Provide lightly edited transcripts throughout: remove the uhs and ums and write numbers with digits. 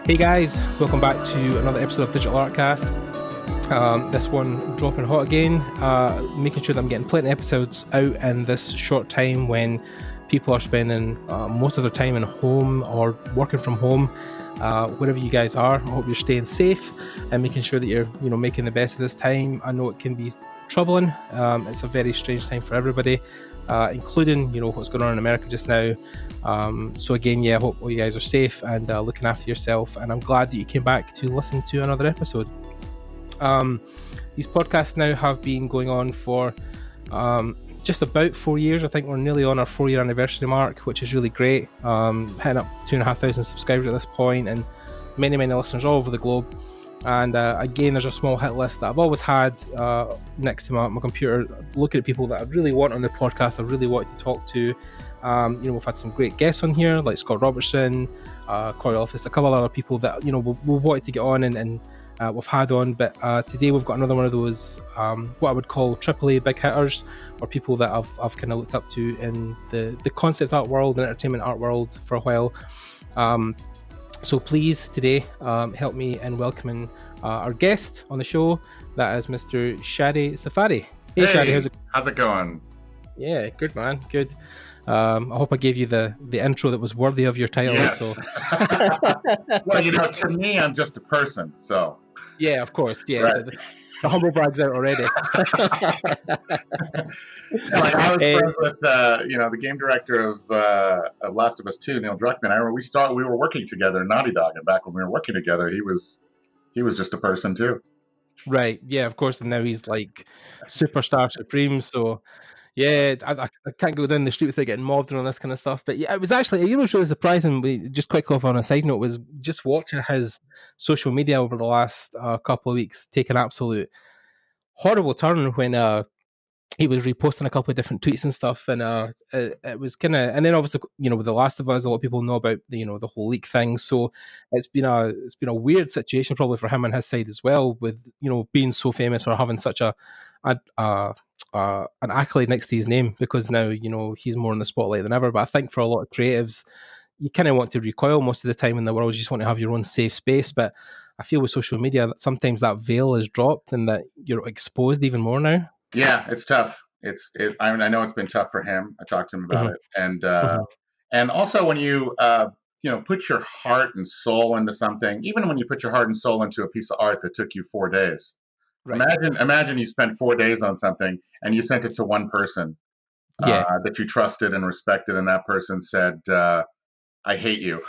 Hey guys, welcome back to another episode of Digital Artcast. This one dropping hot again, making sure that I'm getting plenty of episodes out in this short time when people are spending most of their time in home or working from home. Wherever you guys are, I hope you're staying safe and making sure that you're making the best of this time. I know it can be troubling. It's a very strange time for everybody, including what's going on in America just now. So again, I hope all you guys are safe and looking after yourself, and I'm glad that you came back to listen to another episode. These podcasts now have been going on for just about 4 years. I think we're nearly on our 4-year anniversary mark, which is really great. Hitting up 2,500 subscribers at this point, and many listeners all over the globe. And again, there's a small hit list that I've always had next to my computer, looking at people that I really want on the podcast, I really want to talk to. We've had some great guests on here, like Scott Robertson, Corey Office, a couple of other people that we've wanted to get on and we've had on. But today we've got another one of those what I would call AAA big hitters, or people that I've kind of looked up to in the concept art world and entertainment art world for a while. So please today help me in welcoming our guest on the show. That is Mr. Shaddy Safadi. Hey, Shaddy, how's it going? Yeah, good man, good. I hope I gave you the intro that was worthy of your title. Yes. So. Well, to me, I'm just a person, so. Yeah, of course. Yeah, right. the humble brag's out already. Like I was friends with the game director of Last of Us 2, Neil Druckmann. I remember we were working together in Naughty Dog, and back when we were working together, he was just a person too. Right. Yeah, of course. And now he's like superstar supreme. So. Yeah, I can't go down the street without getting mobbed and all this kind of stuff. But yeah, it was actually, was really surprising. Just quick off on a side note, was just watching his social media over the last couple of weeks take an absolute horrible turn when he was reposting a couple of different tweets and stuff, and it was kind of, and then obviously with The Last of Us, a lot of people know about the whole leak thing. So it's been a weird situation probably for him on his side as well, with being so famous or having such an accolade next to his name, because now he's more in the spotlight than ever. But I think for a lot of creatives, you kind of want to recoil most of the time in the world. You just want to have your own safe space. But I feel with social media that sometimes that veil is dropped and that you're exposed even more now. Yeah, it's tough. I know it's been tough for him. I talked to him about it, and also when you put your heart and soul into something, even when you put your heart and soul into a piece of art that took you 4 days. Right. Imagine you spent 4 days on something and you sent it to one person that you trusted and respected, and that person said, "I hate you."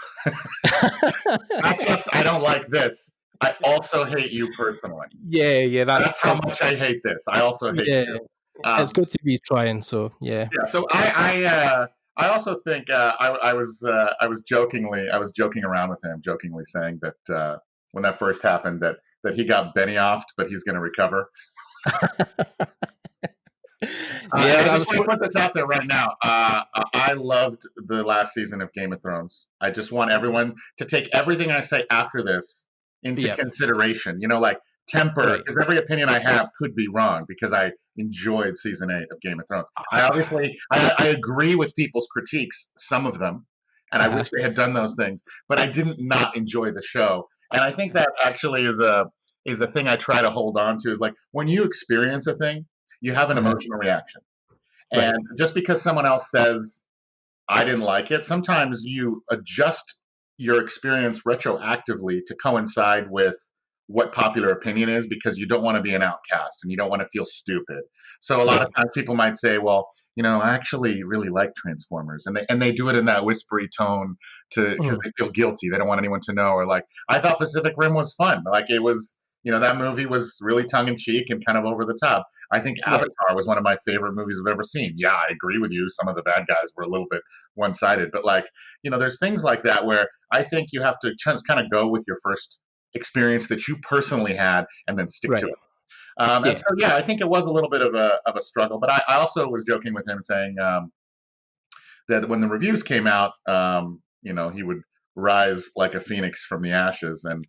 Not just I don't like this. I also hate you personally. Yeah, that's how much I hate this. I also hate you. It's good to be trying. So yeah. So I also think I was joking around with him, jokingly saying that when that first happened that he got Benioffed, but he's going to recover. I just want to put this out there right now. I loved the last season of Game of Thrones. I just want everyone to take everything I say after this into consideration. Like temper, because every opinion I have could be wrong, because I enjoyed season 8 of Game of Thrones. I agree with people's critiques, some of them, and I wish they had done those things, but I didn't not enjoy the show. And I think that actually is a thing I try to hold on to, is like when you experience a thing, you have an emotional reaction. And just because someone else says, I didn't like it, sometimes you adjust your experience retroactively to coincide with what popular opinion is, because you don't want to be an outcast and you don't want to feel stupid. So a lot of times people might say, well, I actually really like Transformers, and they do it in that whispery tone because they feel guilty. They don't want anyone to know. Or like, I thought Pacific Rim was fun. Like it was, that movie was really tongue in cheek and kind of over the top. I think Avatar was one of my favorite movies I've ever seen. Yeah, I agree with you. Some of the bad guys were a little bit one-sided, but there's things like that where I think you have to just kind of go with your first experience that you personally had and then stick to it. And so, I think it was a little bit of a struggle, but I also was joking with him saying that when the reviews came out, he would rise like a phoenix from the ashes, and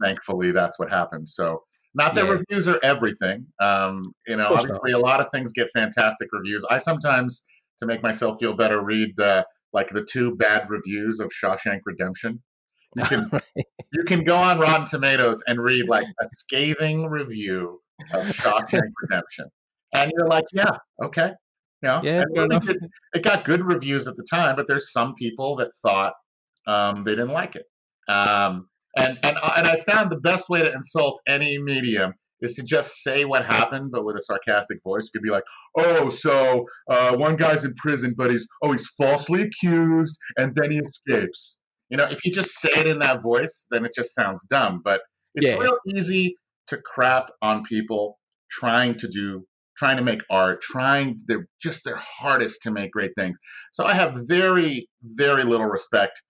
thankfully that's what happened. So not that reviews are everything. Obviously a lot of things get fantastic reviews. I sometimes, to make myself feel better, read the 2 bad reviews of Shawshank Redemption. You can you can go on Rotten Tomatoes and read like a scathing review of Shawshank Redemption, and you're like, yeah, okay, Yeah, and fair enough. it got good reviews at the time, but there's some people that thought they didn't like it. And I found the best way to insult any medium is to just say what happened, but with a sarcastic voice. You could be like, "Oh, so one guy's in prison, but he's falsely accused, and then he escapes." If you just say it in that voice, then it just sounds dumb. But it's real easy to crap on people trying to make art, they're just their hardest to make great things. So I have very, very little respect,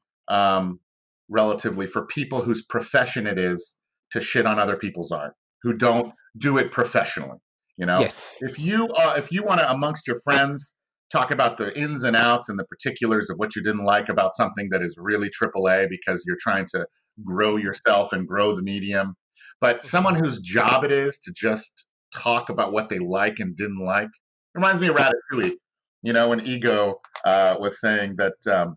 relatively, for people whose profession it is to shit on other people's art, who don't do it professionally. Yes. If you want to, amongst your friends, talk about the ins and outs and the particulars of what you didn't like about something that is really AAA because you're trying to grow yourself and grow the medium. But someone whose job it is to just talk about what they like and didn't like, reminds me of Ratatouille. When Ego was saying that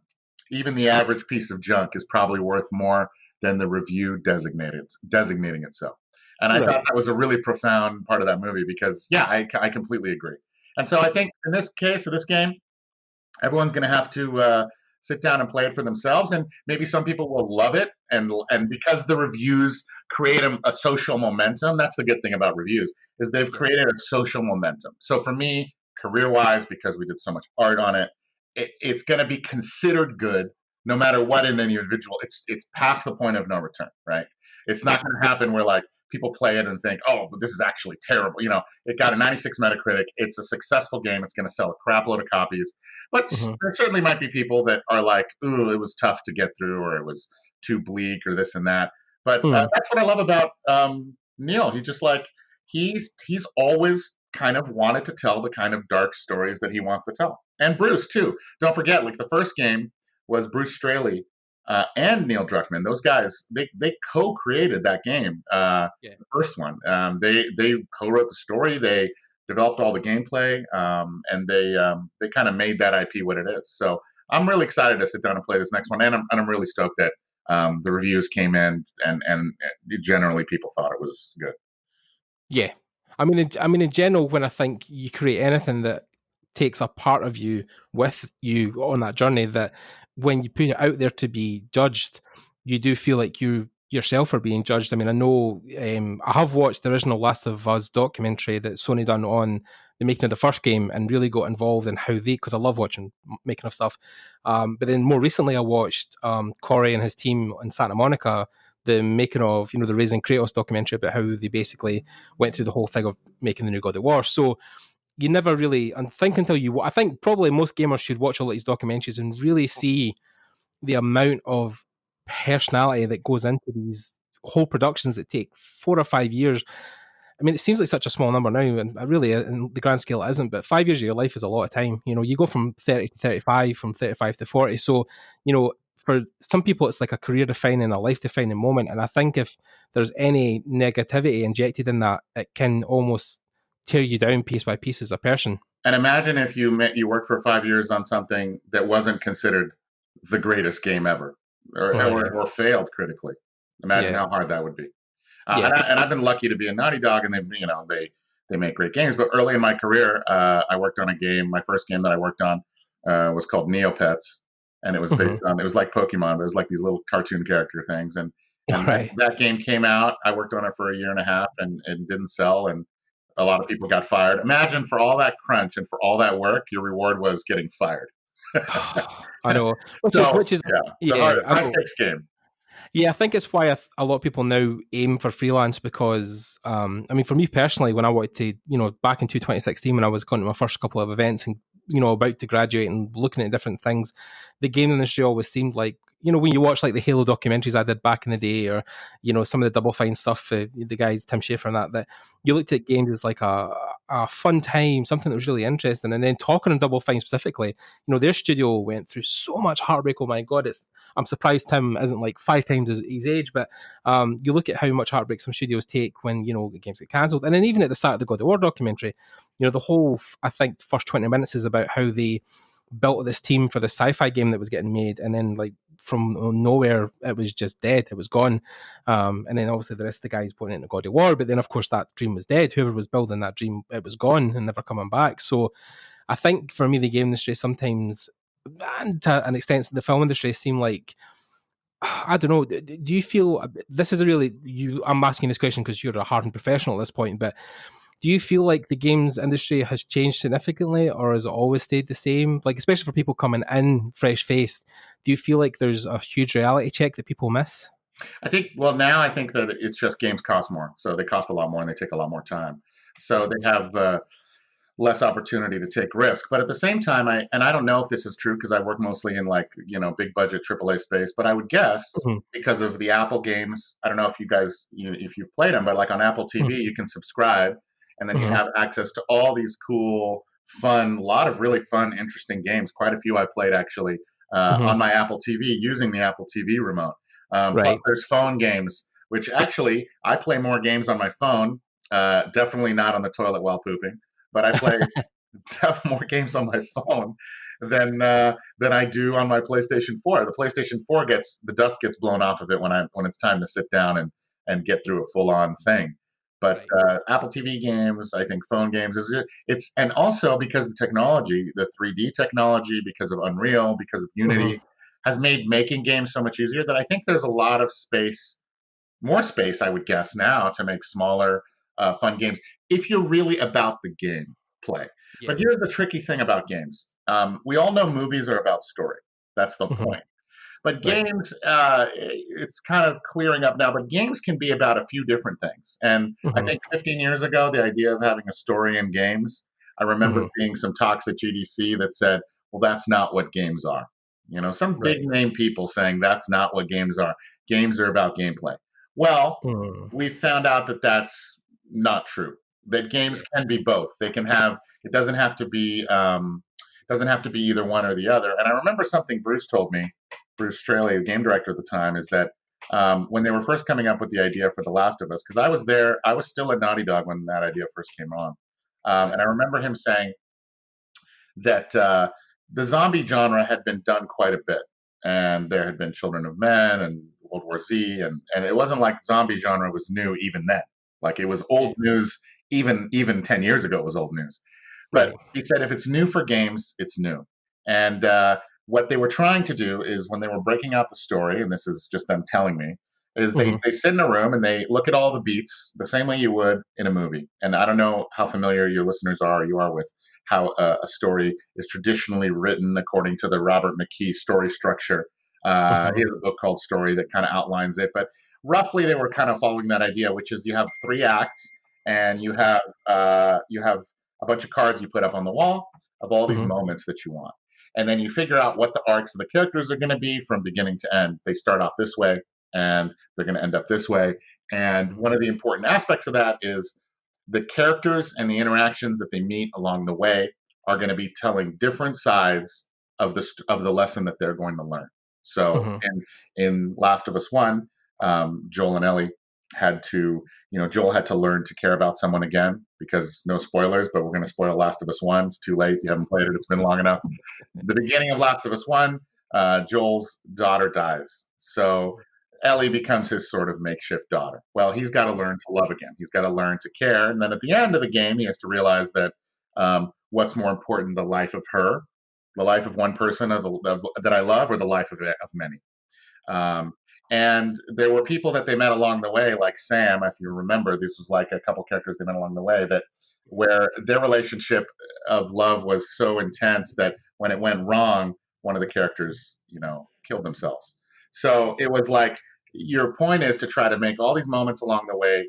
even the average piece of junk is probably worth more than the review designating it so. And I thought that was a really profound part of that movie because, yeah, I completely agree. And so I think in this case of this game, everyone's going to have to sit down and play it for themselves. And maybe some people will love it. And because the reviews create a social momentum, that's the good thing about reviews, is they've created a social momentum. So for me, career-wise, because we did so much art on it, it's going to be considered good no matter what in any individual. It's past the point of no return, right? It's not going to happen where like people play it and think, oh, but this is actually terrible. It got a 96 Metacritic. It's a successful game. It's going to sell a crap load of copies. But there certainly might be people that are like, ooh, it was tough to get through, or it was too bleak, or this and that. But that's what I love about Neil. He's always kind of wanted to tell the kind of dark stories that he wants to tell. And Bruce, too. Don't forget, like the first game was Bruce Straley and Neil Druckmann. Those guys, they co-created that game, the first one. They co-wrote the story. They developed all the gameplay, and they kind of made that IP what it is. So I'm really excited to sit down and play this next one, and I'm really stoked that the reviews came in and generally people thought it was good. Yeah, I mean, in general, when I think you create anything that takes a part of you with you on that journey, that when you put it out there to be judged, you do feel like you yourself are being judged. I mean, I know I have watched the original Last of Us documentary that Sony done on the making of the first game and really got involved in how because I love watching making of stuff. But then more recently, I watched Corey and his team in Santa Monica, the making of, the Raising Kratos documentary about how they basically went through the whole thing of making the new God of War. So you never really, I think probably most gamers should watch all these documentaries and really see the amount of personality that goes into these whole productions that take 4 or 5 years. I mean, it seems like such a small number now, and really, in the grand scale, it isn't. But 5 years of your life is a lot of time. You go from 30 to 35, from 35 to 40. So, for some people, it's like a career-defining, a life-defining moment. And I think if there's any negativity injected in that, it can almost tear you down piece by piece as a person. And imagine if you worked for 5 years on something that wasn't considered the greatest game ever, or failed critically. Imagine how hard that would be. And I've been lucky to be a Naughty Dog, and they make great games. But early in my career, I worked on a game. My first game that I worked on was called Neopets, and it was based on, it was like Pokemon, but it was like these little cartoon character things. And that game came out. I worked on it for a year and a half, and didn't sell, and a lot of people got fired. Imagine, for all that crunch and for all that work, your reward was getting fired. I know, which is high stakes game. Yeah, I think it's why a lot of people now aim for freelance because, I mean, for me personally, when I wanted to, back in 2016, when I was going to my first couple of events and, about to graduate and looking at different things, the game industry always seemed like, when you watch like the Halo documentaries I did back in the day, or, some of the Double Fine stuff, the guys, Tim Schafer and that you looked at games as like a fun time, something that was really interesting. And then talking on Double Fine specifically, their studio went through so much heartbreak. Oh my God, I'm surprised Tim isn't like 5 times his age, but you look at how much heartbreak some studios take when, games get cancelled. And then even at the start of the God of War documentary, the whole, I think, first 20 minutes is about how they built this team for the sci-fi game that was getting made, and then like from nowhere, it was just dead. It was gone. And then obviously the rest of the guys pointing into God of War. But then, of course, that dream was dead. Whoever was building that dream, it was gone and never coming back. So I think for me, the game industry sometimes, and to an extent, the film industry seem like, I don't know. Do you feel this is a really I'm asking this question because you're a hardened professional at this point, but do you feel like the games industry has changed significantly, or has it always stayed the same? Like, especially for people coming in fresh faced, do you feel like there's a huge reality check that people miss? I think, well, now I think that it's just games cost more. So they cost a lot more and they take a lot more time. So they have less opportunity to take risk. But at the same time, I don't know if this is true because I work mostly in like, big budget AAA space, but I would guess because of the Apple games, I don't know if you guys, if you've played them, but like on Apple TV, you can subscribe and then you have access to all these cool, fun, a lot of really fun, interesting games. Quite a few I played actually on my Apple TV using the Apple TV remote. Plus there's phone games, which actually I play more games on my phone, definitely not on the toilet while pooping. But I play more games on my phone than I do on my PlayStation 4. The PlayStation 4 the dust gets blown off of it when it's time to sit down and get through a full on thing. But Apple TV games, I think phone games and also because the technology, the 3D technology, because of Unreal, because of Unity, has made making games so much easier that I think there's a lot of space, more space, I would guess now, to make smaller, fun games if you're really about the game play. Yeah. But here's the tricky thing about games. We all know movies are about story. That's the point. But games, it's kind of clearing up now, but games can be about a few different things. And I think 15 years ago, the idea of having a story in games, I remember seeing some talks at GDC that said, well, that's not what games are. Some big name people saying that's not what games are. Games are about gameplay. Well, we found out that that's not true. That games can be both. They can have. It doesn't have to be. Doesn't have to be either one or the other. And I remember something Bruce told me. Bruce Straley, the game director at the time, is that when they were first coming up with the idea for The Last of Us, because I was there, I was still at Naughty Dog when that idea first came on, and I remember him saying that the zombie genre had been done quite a bit, and there had been Children of Men and World War Z, and it wasn't like zombie genre was new even then. Like it was old news even 10 years ago. It was old news. But he said if it's new for games, it's new. And what they were trying to do is when they were breaking out the story, and this is just them telling me, is they sit in a room and they look at all the beats the same way you would in a movie. And I don't know how familiar your listeners are or you are with how a story is traditionally written according to the Robert McKee story structure. He has a book called Story that kind of outlines it. But roughly they were kind of following that idea, which is you have 3 acts and you have a bunch of cards you put up on the wall of all these moments that you want. And then you figure out what the arcs of the characters are going to be from beginning to end. They start off this way, and they're going to end up this way. And one of the important aspects of that is the characters and the interactions that they meet along the way are going to be telling different sides of the lesson that they're going to learn. So in Last of Us 1, Joel and Ellie Joel had to learn to care about someone again, because no spoilers, but we're going to spoil Last of Us 1. It's too late. You haven't played it. It's been long enough. The beginning of Last of Us 1, Joel's daughter dies. So Ellie becomes his sort of makeshift daughter. Well, he's got to learn to love again. He's got to learn to care. And then at the end of the game, he has to realize that what's more important, the life of one person that I love, or the life of many. And there were people that they met along the way, like Sam, if you remember, this was like a couple characters they met along the way, where their relationship of love was so intense that when it went wrong, one of the characters, killed themselves. So it was like, your point is to try to make all these moments along the way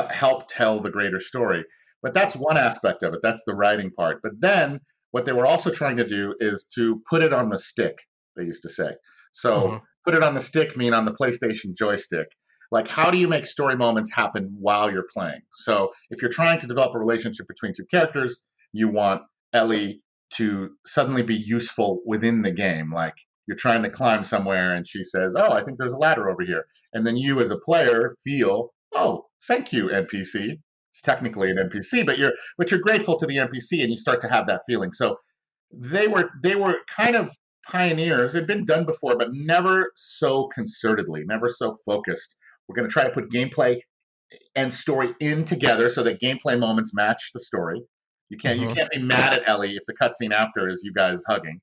help tell the greater story. But that's one aspect of it. That's the writing part. But then what they were also trying to do is to put it on the stick, they used to say. So put it on the stick, mean on the PlayStation joystick. Like, how do you make story moments happen while you're playing? So if you're trying to develop a relationship between 2 characters, you want Ellie to suddenly be useful within the game. Like, you're trying to climb somewhere and she says, oh, I think there's a ladder over here. And then you as a player feel, oh, thank you, NPC. It's technically an NPC, but you're grateful to the NPC, and you start to have that feeling. So they were kind of pioneers. It'd been done before, but never so concertedly, never so focused. We're going to try to put gameplay and story in together so that gameplay moments match the story. You can't be mad at Ellie if the cutscene after is you guys hugging.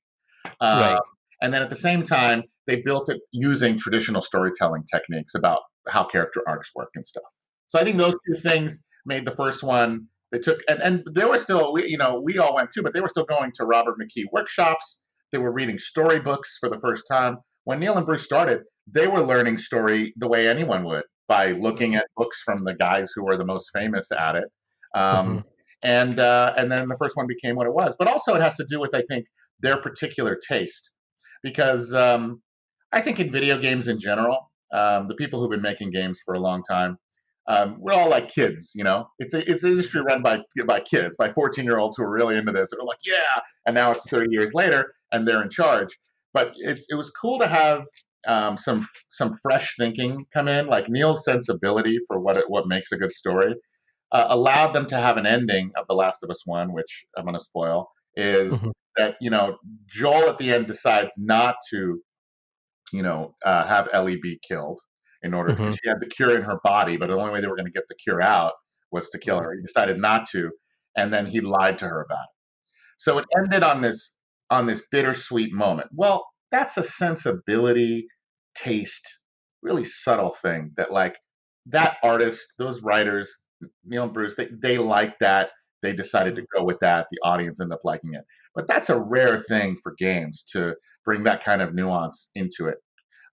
Right. And then at the same time, they built it using traditional storytelling techniques about how character arcs work and stuff. So I think those two things made the first one. They took and they were still we all went too, but they were still going to Robert McKee workshops. They were reading storybooks for the first time. When Neil and Bruce started, they were learning story the way anyone would by looking at books from the guys who were the most famous at it. And then the first one became what it was. But also it has to do with, I think, their particular taste. Because I think in video games in general, the people who've been making games for a long time, we're all like kids, you know. It's an industry run by kids, by 14-year-olds who are really into this. They're like, yeah, and now it's 30 years later, and they're in charge. But it was cool to have some fresh thinking come in, like Neil's sensibility for what makes a good story. Allowed them to have an ending of The Last of Us 1, which I'm going to spoil, is that, Joel at the end decides not to, have Ellie be killed in order, because she had the cure in her body, but the only way they were going to get the cure out was to kill her. He decided not to, and then he lied to her about it. So it ended on this bittersweet moment. Well, that's a sensibility, taste, really subtle thing that, like, that artist, those writers, Neil and Bruce, they like that. They decided to go with that. The audience ended up liking it. But that's a rare thing for games, to bring that kind of nuance into it.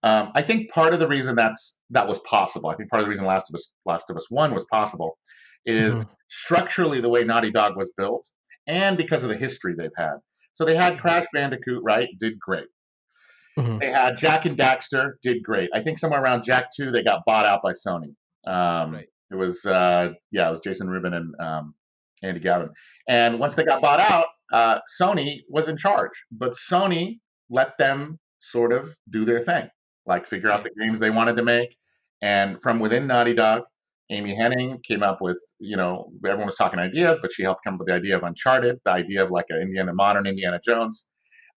I think part of the reason that was possible, I think part of the reason Last of Us 1 was possible, is structurally the way Naughty Dog was built, and because of the history they've had. So they had Crash Bandicoot, right? Did great. They had Jak and Daxter, did great. I think somewhere around Jak 2, they got bought out by Sony. It was Jason Rubin and Andy Gavin. And once they got bought out, Sony was in charge, but Sony let them sort of do their thing, like figure out the games they wanted to make. And from within Naughty Dog, Amy Hennig came up with, everyone was talking ideas, but she helped come up with the idea of Uncharted, the idea of like a modern Indiana Jones.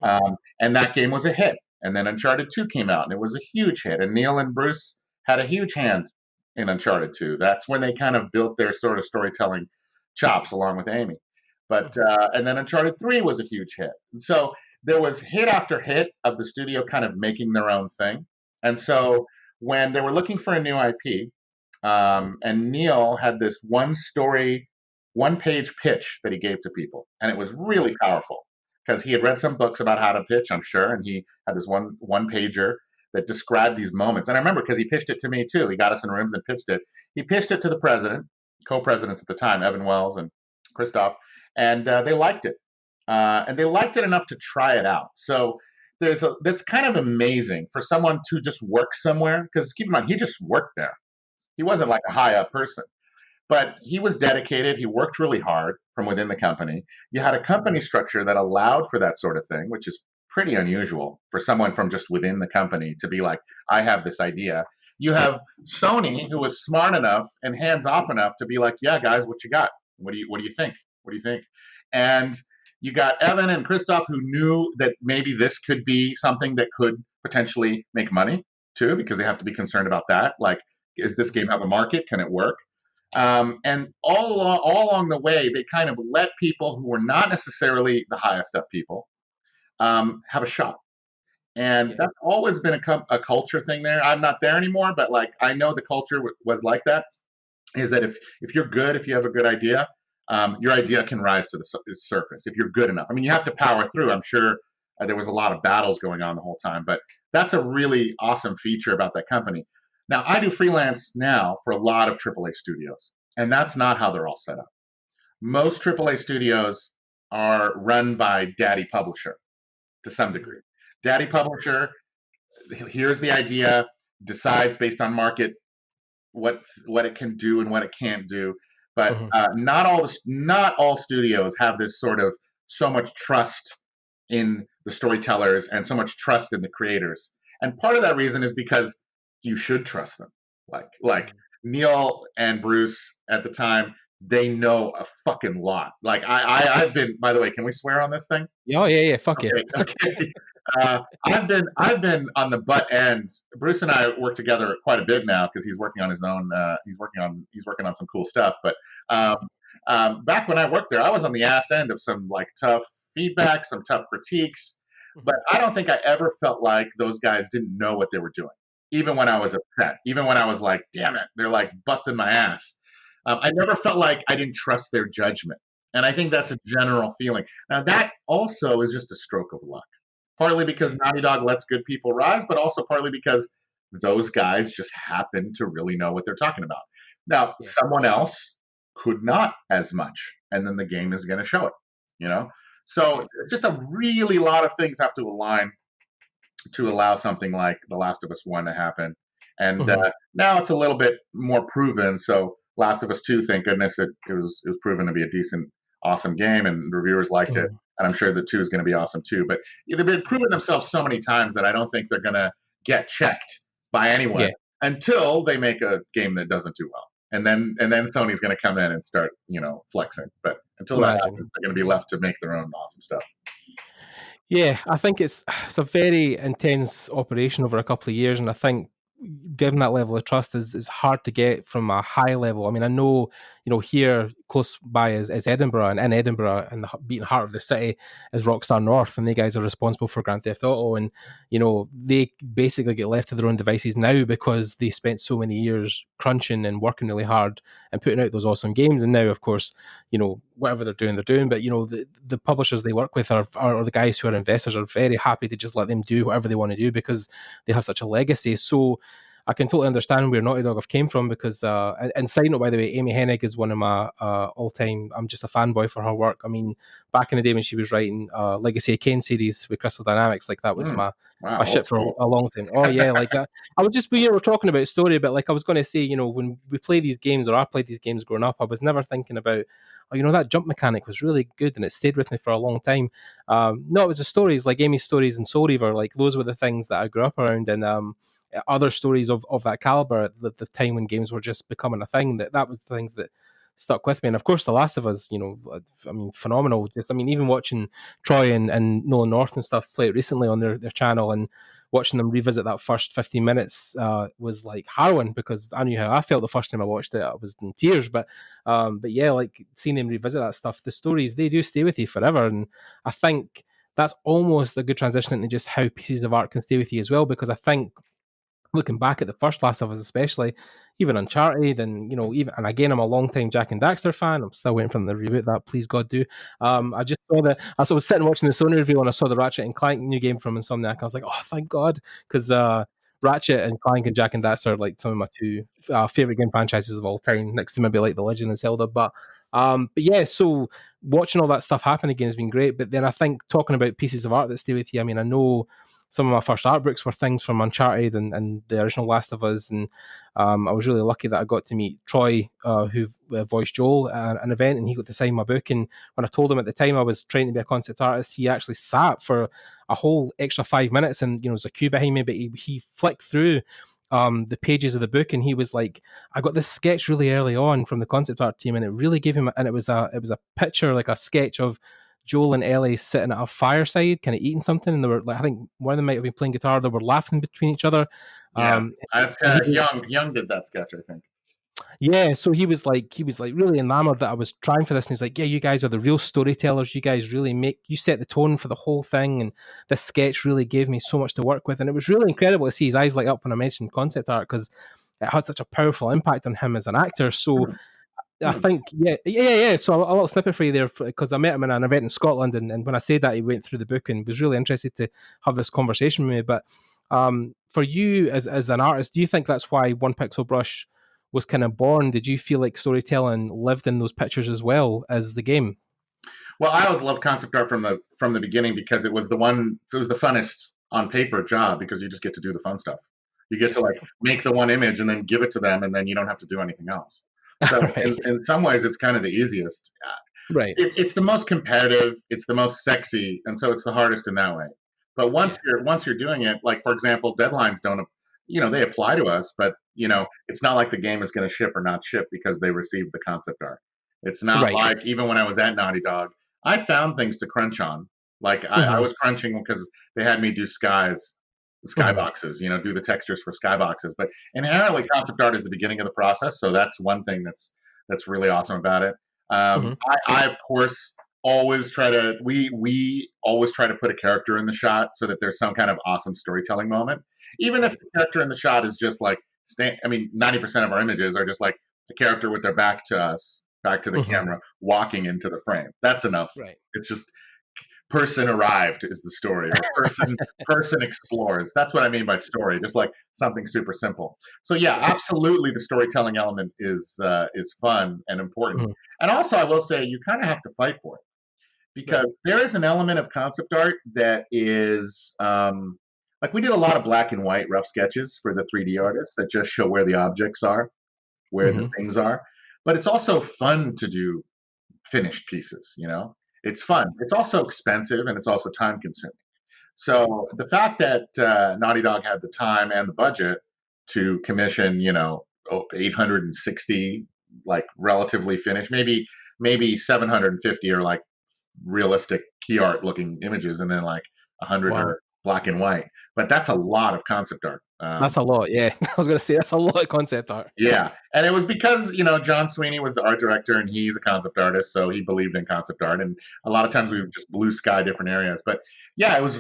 And that game was a hit. And then Uncharted 2 came out, and it was a huge hit. And Neil and Bruce had a huge hand in Uncharted 2. That's when they kind of built their sort of storytelling chops along with Amy. But and then Uncharted 3 was a huge hit. And so there was hit after hit of the studio kind of making their own thing. And so when they were looking for a new IP, and Neil had this one-page pitch that he gave to people, and it was really powerful because he had read some books about how to pitch, I'm sure, and he had this one-pager that described these moments. And I remember because he pitched it to me too. He got us in rooms and pitched it. He pitched it to the president, co-presidents at the time, Evan Wells and Christoph, and they liked it. And they liked it enough to try it out. So that's kind of amazing for someone to just work somewhere, because keep in mind, he just worked there. He wasn't like a high-up person. But he was dedicated. He worked really hard from within the company. You had a company structure that allowed for that sort of thing, which is pretty unusual for someone from just within the company to be like, I have this idea. You have Sony, who was smart enough and hands-off enough to be like, yeah, guys, what you got? What do you think? What do you think? And you got Evan and Christoph, who knew that maybe this could be something that could potentially make money too, because they have to be concerned about that. Like, does this game have a market? Can it work? And all along the way, they kind of let people who were not necessarily the highest up people have a shot. And that's always been a culture thing there. I'm not there anymore, but like I know the culture was like that. Is that if you're good, if you have a good idea, your idea can rise to the surface if you're good enough. I mean, you have to power through. I'm sure there was a lot of battles going on the whole time, but that's a really awesome feature about that company. Now, I do freelance now for a lot of AAA studios, and that's not how they're all set up. Most AAA studios are run by daddy publisher to some degree. Daddy publisher, here's the idea, decides based on market what it can do and what it can't do. But not all studios have this sort of so much trust in the storytellers and so much trust in the creators. And part of that reason is because you should trust them. Like Neil and Bruce at the time, they know a fucking lot. Like I've been, by the way, can we swear on this thing? Oh yeah, fuck okay, yeah. Okay. I've been on the butt end. Bruce and I work together quite a bit now because he's working on his own. He's working on some cool stuff. But back when I worked there, I was on the ass end of some like tough feedback, some tough critiques. But I don't think I ever felt like those guys didn't know what they were doing. Even when I was upset, even when I was like, "Damn it," they're like busting my ass. I never felt like I didn't trust their judgment, and I think that's a general feeling. Now that also is just a stroke of luck. Partly because Naughty Dog lets good people rise, but also partly because those guys just happen to really know what they're talking about. Now, someone else could not as much, and then the game is going to show it, you know? So just a really lot of things have to align to allow something like The Last of Us 1 to happen. And now it's a little bit more proven. So Last of Us 2, thank goodness, it was proven to be a decent, awesome game, and reviewers liked it. And I'm sure the 2 is going to be awesome too. But they've been proving themselves so many times that I don't think they're going to get checked by anyone until they make a game that doesn't do well. And then Sony's going to come in and start, flexing. But until that happens, they're going to be left to make their own awesome stuff. Yeah, I think it's a very intense operation over a couple of years, and I think given that level of trust is hard to get from a high level. I mean, I know, here close by is Edinburgh, and in Edinburgh, and the beating heart of the city is Rockstar North, and they guys are responsible for Grand Theft Auto, and they basically get left to their own devices now because they spent so many years crunching and working really hard and putting out those awesome games, and now, of course, whatever they're doing. But the publishers they work with are the guys who are investors are very happy to just let them do whatever they want to do because they have such a legacy. So I can totally understand where Naughty Dog have came from because, and side note, by the way, Amy Hennig is one of my all-time, I'm just a fanboy for her work. I mean, back in the day when she was writing Legacy of Kain series with Crystal Dynamics, like that was my shit for a long time. Oh yeah, like that. I was just, we were talking about story, but like I was going to say, when we play these games, or I played these games growing up, I was never thinking about, that jump mechanic was really good and it stayed with me for a long time. No, it was the stories, like Amy's stories and Soul Reaver, like those were the things that I grew up around, and other stories of that caliber at the time when games were just becoming a thing, that was the things that stuck with me. And of course, The Last of Us, phenomenal. Just, even watching Troy and Nolan North and stuff play it recently on their channel, and watching them revisit that first 15 minutes was like harrowing, because I knew how I felt the first time I watched it. I was in tears, but yeah, like seeing them revisit that stuff, the stories, they do stay with you forever. And I think that's almost a good transition into just how pieces of art can stay with you as well, because I think looking back at the first Last of Us, especially, even Uncharted, and and again, I'm a long time Jack and Daxter fan. I'm still waiting for them to reboot that. Please God do. I just saw I was sitting watching the Sony review, and I saw the Ratchet and Clank new game from Insomniac. I was like, oh, thank God, because Ratchet and Clank and Jack and Daxter are like some of my two favorite game franchises of all time, next to maybe like The Legend and Zelda. But yeah, so watching all that stuff happen again has been great. But then I think talking about pieces of art that stay with you, I mean, I know some of my first art books were things from Uncharted and the original Last of Us, and I was really lucky that I got to meet Troy, who voiced Joel at an event, and he got to sign my book. And when I told him at the time I was trying to be a concept artist, he actually sat for a whole extra 5 minutes, and there's a queue behind me, but he flicked through the pages of the book, and he was like, I got this sketch really early on from the concept art team, and it really gave him, and it was a picture, like a sketch of Joel and Ellie sitting at a fireside, kind of eating something, and they were like, I think one of them might have been playing guitar. They were laughing between each other. Yeah, that's Young did that sketch, I think. Yeah, so he was like really enamored that I was trying for this, and he's like, yeah, you guys are the real storytellers. You guys really you set the tone for the whole thing, and this sketch really gave me so much to work with, and it was really incredible to see his eyes light up when I mentioned concept art, because it had such a powerful impact on him as an actor. So. I think, yeah. So a little snippet for you there, because I met him in an event in Scotland, and when I said that, he went through the book and was really interested to have this conversation with me. But for you as an artist, do you think that's why One Pixel Brush was kind of born? Did you feel like storytelling lived in those pictures as well as the game? Well, I always loved concept art from the beginning, because it was the funnest on paper job, because you just get to do the fun stuff. You get to like make the one image and then give it to them, and then you don't have to do anything else. So right. in some ways, it's kind of the easiest. Right. It's the most competitive. It's the most sexy, and so it's the hardest in that way. But once you're doing it, like for example, deadlines don't, they apply to us, but it's not like the game is going to ship or not ship because they received the concept art. It's not like, even when I was at Naughty Dog, I found things to crunch on, Like I was crunching because they had me do skyboxes, do the textures for skyboxes. But inherently, concept art is the beginning of the process, so that's one thing that's really awesome about it. I of course always try to we always try to put a character in the shot so that there's some kind of awesome storytelling moment, even if the character in the shot is just like 90% of our images are just like the character with their back to us, back to the camera, walking into the frame. That's enough. Right. It's just person arrived is the story, or person explores. That's what I mean by story, just like something super simple. So yeah, absolutely, the storytelling element is fun and important. And also, I will say, you kind of have to fight for it, because there is an element of concept art that is like, we did a lot of black and white rough sketches for the 3D artists that just show where the objects are, where the things are. But it's also fun to do finished pieces, It's fun. It's also expensive, and it's also time consuming. So the fact that Naughty Dog had the time and the budget to commission, 860 like relatively finished, maybe 750 are like realistic key art looking images, and then like 100 are black and white. But that's a lot of concept art. That's a lot, yeah. I was going to say, that's a lot of concept art. Yeah, and it was because, John Sweeney was the art director, and he's a concept artist, so he believed in concept art. And a lot of times we would just blue sky different areas. But yeah, it was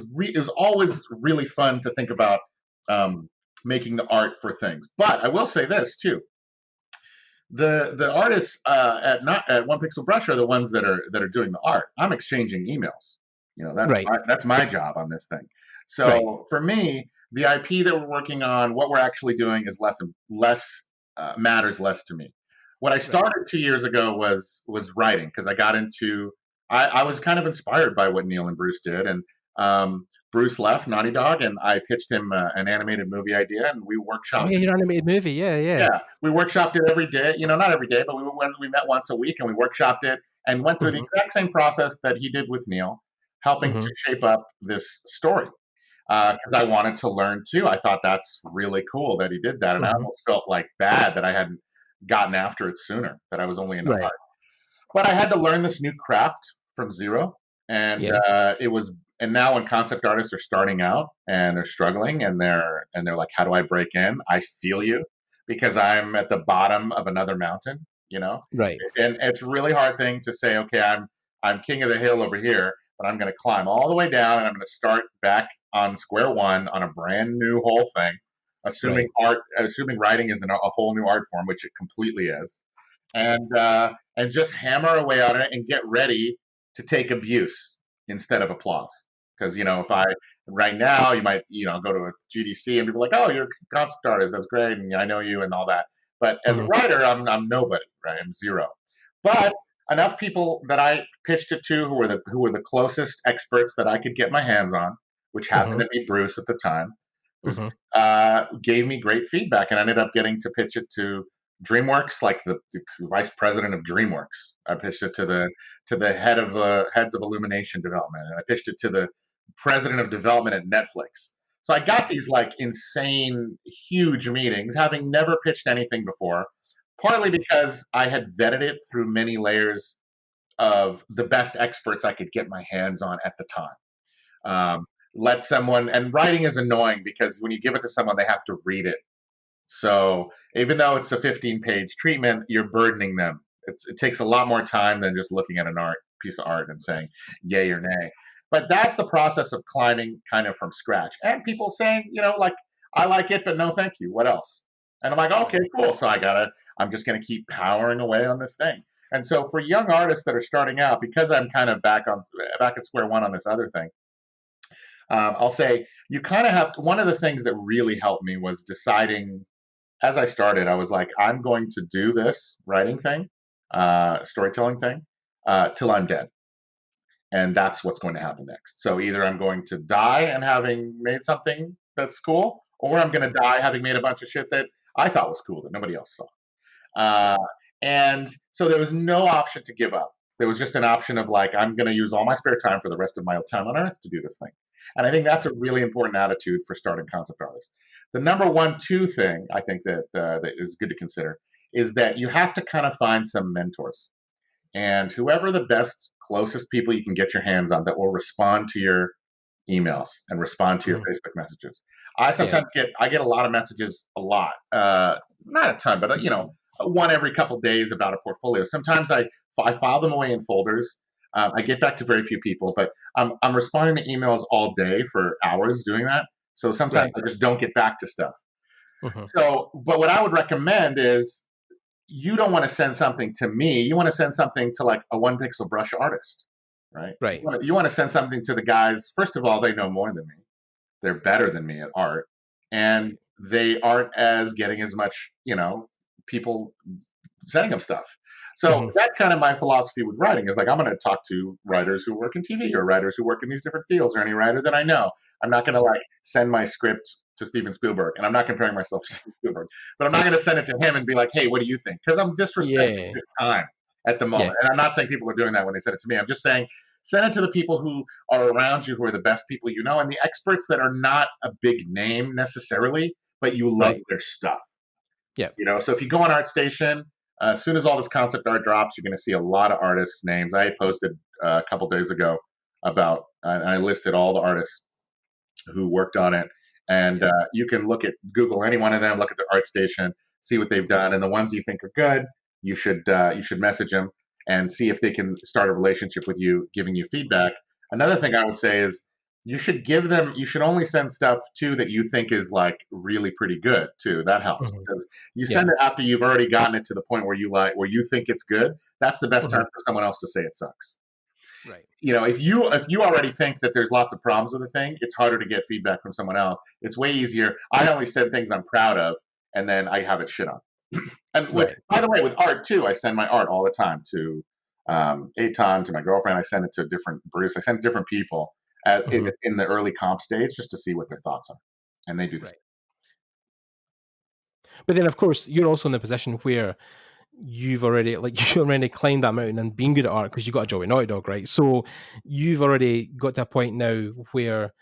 always really fun to think about making the art for things. But I will say this too: the artists at One Pixel Brush are the ones that are doing the art. I'm exchanging emails. That's my job on this thing. So for me, the IP that we're working on, what we're actually doing, is matters less to me. What I started 2 years ago was writing, because I got into I was kind of inspired by what Neil and Bruce did, and Bruce left Naughty Dog, and I pitched him an animated movie idea, and we workshopped. Oh yeah, your animated movie, yeah. Yeah, we workshopped it every day. Not every day, but we met once a week, and we workshopped it and went through the exact same process that he did with Neil, helping to shape up this story. Because I wanted to learn too. I thought that's really cool that he did that, and I almost felt like bad that I hadn't gotten after it sooner, that I was only in art. But I had to learn this new craft from zero, and it was. And now, when concept artists are starting out and they're struggling, and they're like, "How do I break in?" I feel you, because I'm at the bottom of another mountain. Right. And it's a really hard thing to say. Okay, I'm king of the hill over here, but I'm going to climb all the way down, and I'm going to start back on square one on a brand new whole thing, assuming writing is a whole new art form, which it completely is, and just hammer away on it and get ready to take abuse instead of applause. Because if I right now, you might go to a GDC and people are like, "Oh, you're a concept artist, that's great, and I know you," and all that. But as a writer, I'm nobody, right? I'm zero. But enough people that I pitched it to, who were the closest experts that I could get my hands on, which happened to be Bruce at the time, gave me great feedback, and I ended up getting to pitch it to DreamWorks, like the vice president of DreamWorks. I pitched it to the heads of Illumination development, and I pitched it to the president of development at Netflix. So I got these like insane, huge meetings, having never pitched anything before, partly because I had vetted it through many layers of the best experts I could get my hands on at the time. Let someone, and writing is annoying because when you give it to someone, they have to read it. So even though it's a 15-page treatment, you're burdening them. It takes a lot more time than just looking at piece of art and saying yay or nay. But that's the process of climbing kind of from scratch. And people saying, like, I like it, but no thank you. What else? And I'm like, okay, cool. So I'm just going to keep powering away on this thing. And so for young artists that are starting out, because I'm kind of back at square one on this other thing, I'll say you kind of have, one of the things that really helped me was deciding, as I started, I was like, I'm going to do this writing thing, storytelling thing, till I'm dead. And that's what's going to happen next. So either I'm going to die and having made something that's cool, or I'm going to die having made a bunch of shit that I thought was cool that nobody else saw. And so there was no option to give up. There was just an option of like, I'm going to use all my spare time for the rest of my time on Earth to do this thing. And I think that's a really important attitude for starting concept artists. The number 2 thing I think that is good to consider is that you have to kind of find some mentors. and whoever the best, closest people you can get your hands on that will respond to your emails and respond to your Facebook messages. I sometimes get a lot of messages, not a ton, but one every couple of days about a portfolio. Sometimes I file them away in folders. I get back to very few people, but I'm responding to emails all day for hours doing that. So sometimes I just don't get back to stuff. So, but what I would recommend is you don't want to send something to me. You want to send something to like a one pixel brush artist, right? Right. You want to send something to the guys. First of all, they know more than me. They're better than me at art, and they aren't as getting as much, people sending them stuff. So that's kind of my philosophy with writing is like, I'm going to talk to writers who work in TV or writers who work in these different fields or any writer that I know. I'm not going to like send my script to Steven Spielberg, and I'm not comparing myself to Steven Spielberg, but I'm not going to send it to him and be like, hey, what do you think? Because I'm disrespecting his time at the moment. And I'm not saying people are doing that when they send it to me. I'm just saying send it to the people who are around you, who are the best people you know, and the experts that are not a big name necessarily, but you love their stuff. Yeah. So if you go on ArtStation, as soon as all this concept art drops, you're going to see a lot of artists' names. I posted a couple days ago about, and I listed all the artists who worked on it. And you can Google any one of them, look at their ArtStation, see what they've done, and the ones you think are good, you should message them and see if they can start a relationship with you, giving you feedback. Another thing I would say is you should only send stuff too that you think is like really pretty good too. That helps because you send it after you've already gotten it to the point where you think it's good. That's the best time for someone else to say it sucks. Right. If you already think that there's lots of problems with a thing, it's harder to get feedback from someone else. It's way easier. I only send things I'm proud of, and then I have it shit on. And by the way, with art too, I send my art all the time to Eitan, to my girlfriend. I send it to Bruce. I send it to different people in the early comp stage just to see what their thoughts are, and they do this. But then, of course, you're also in the position where you've already climbed that mountain and being good at art because you got a job at Naughty Dog, right? So you've already got to a point now where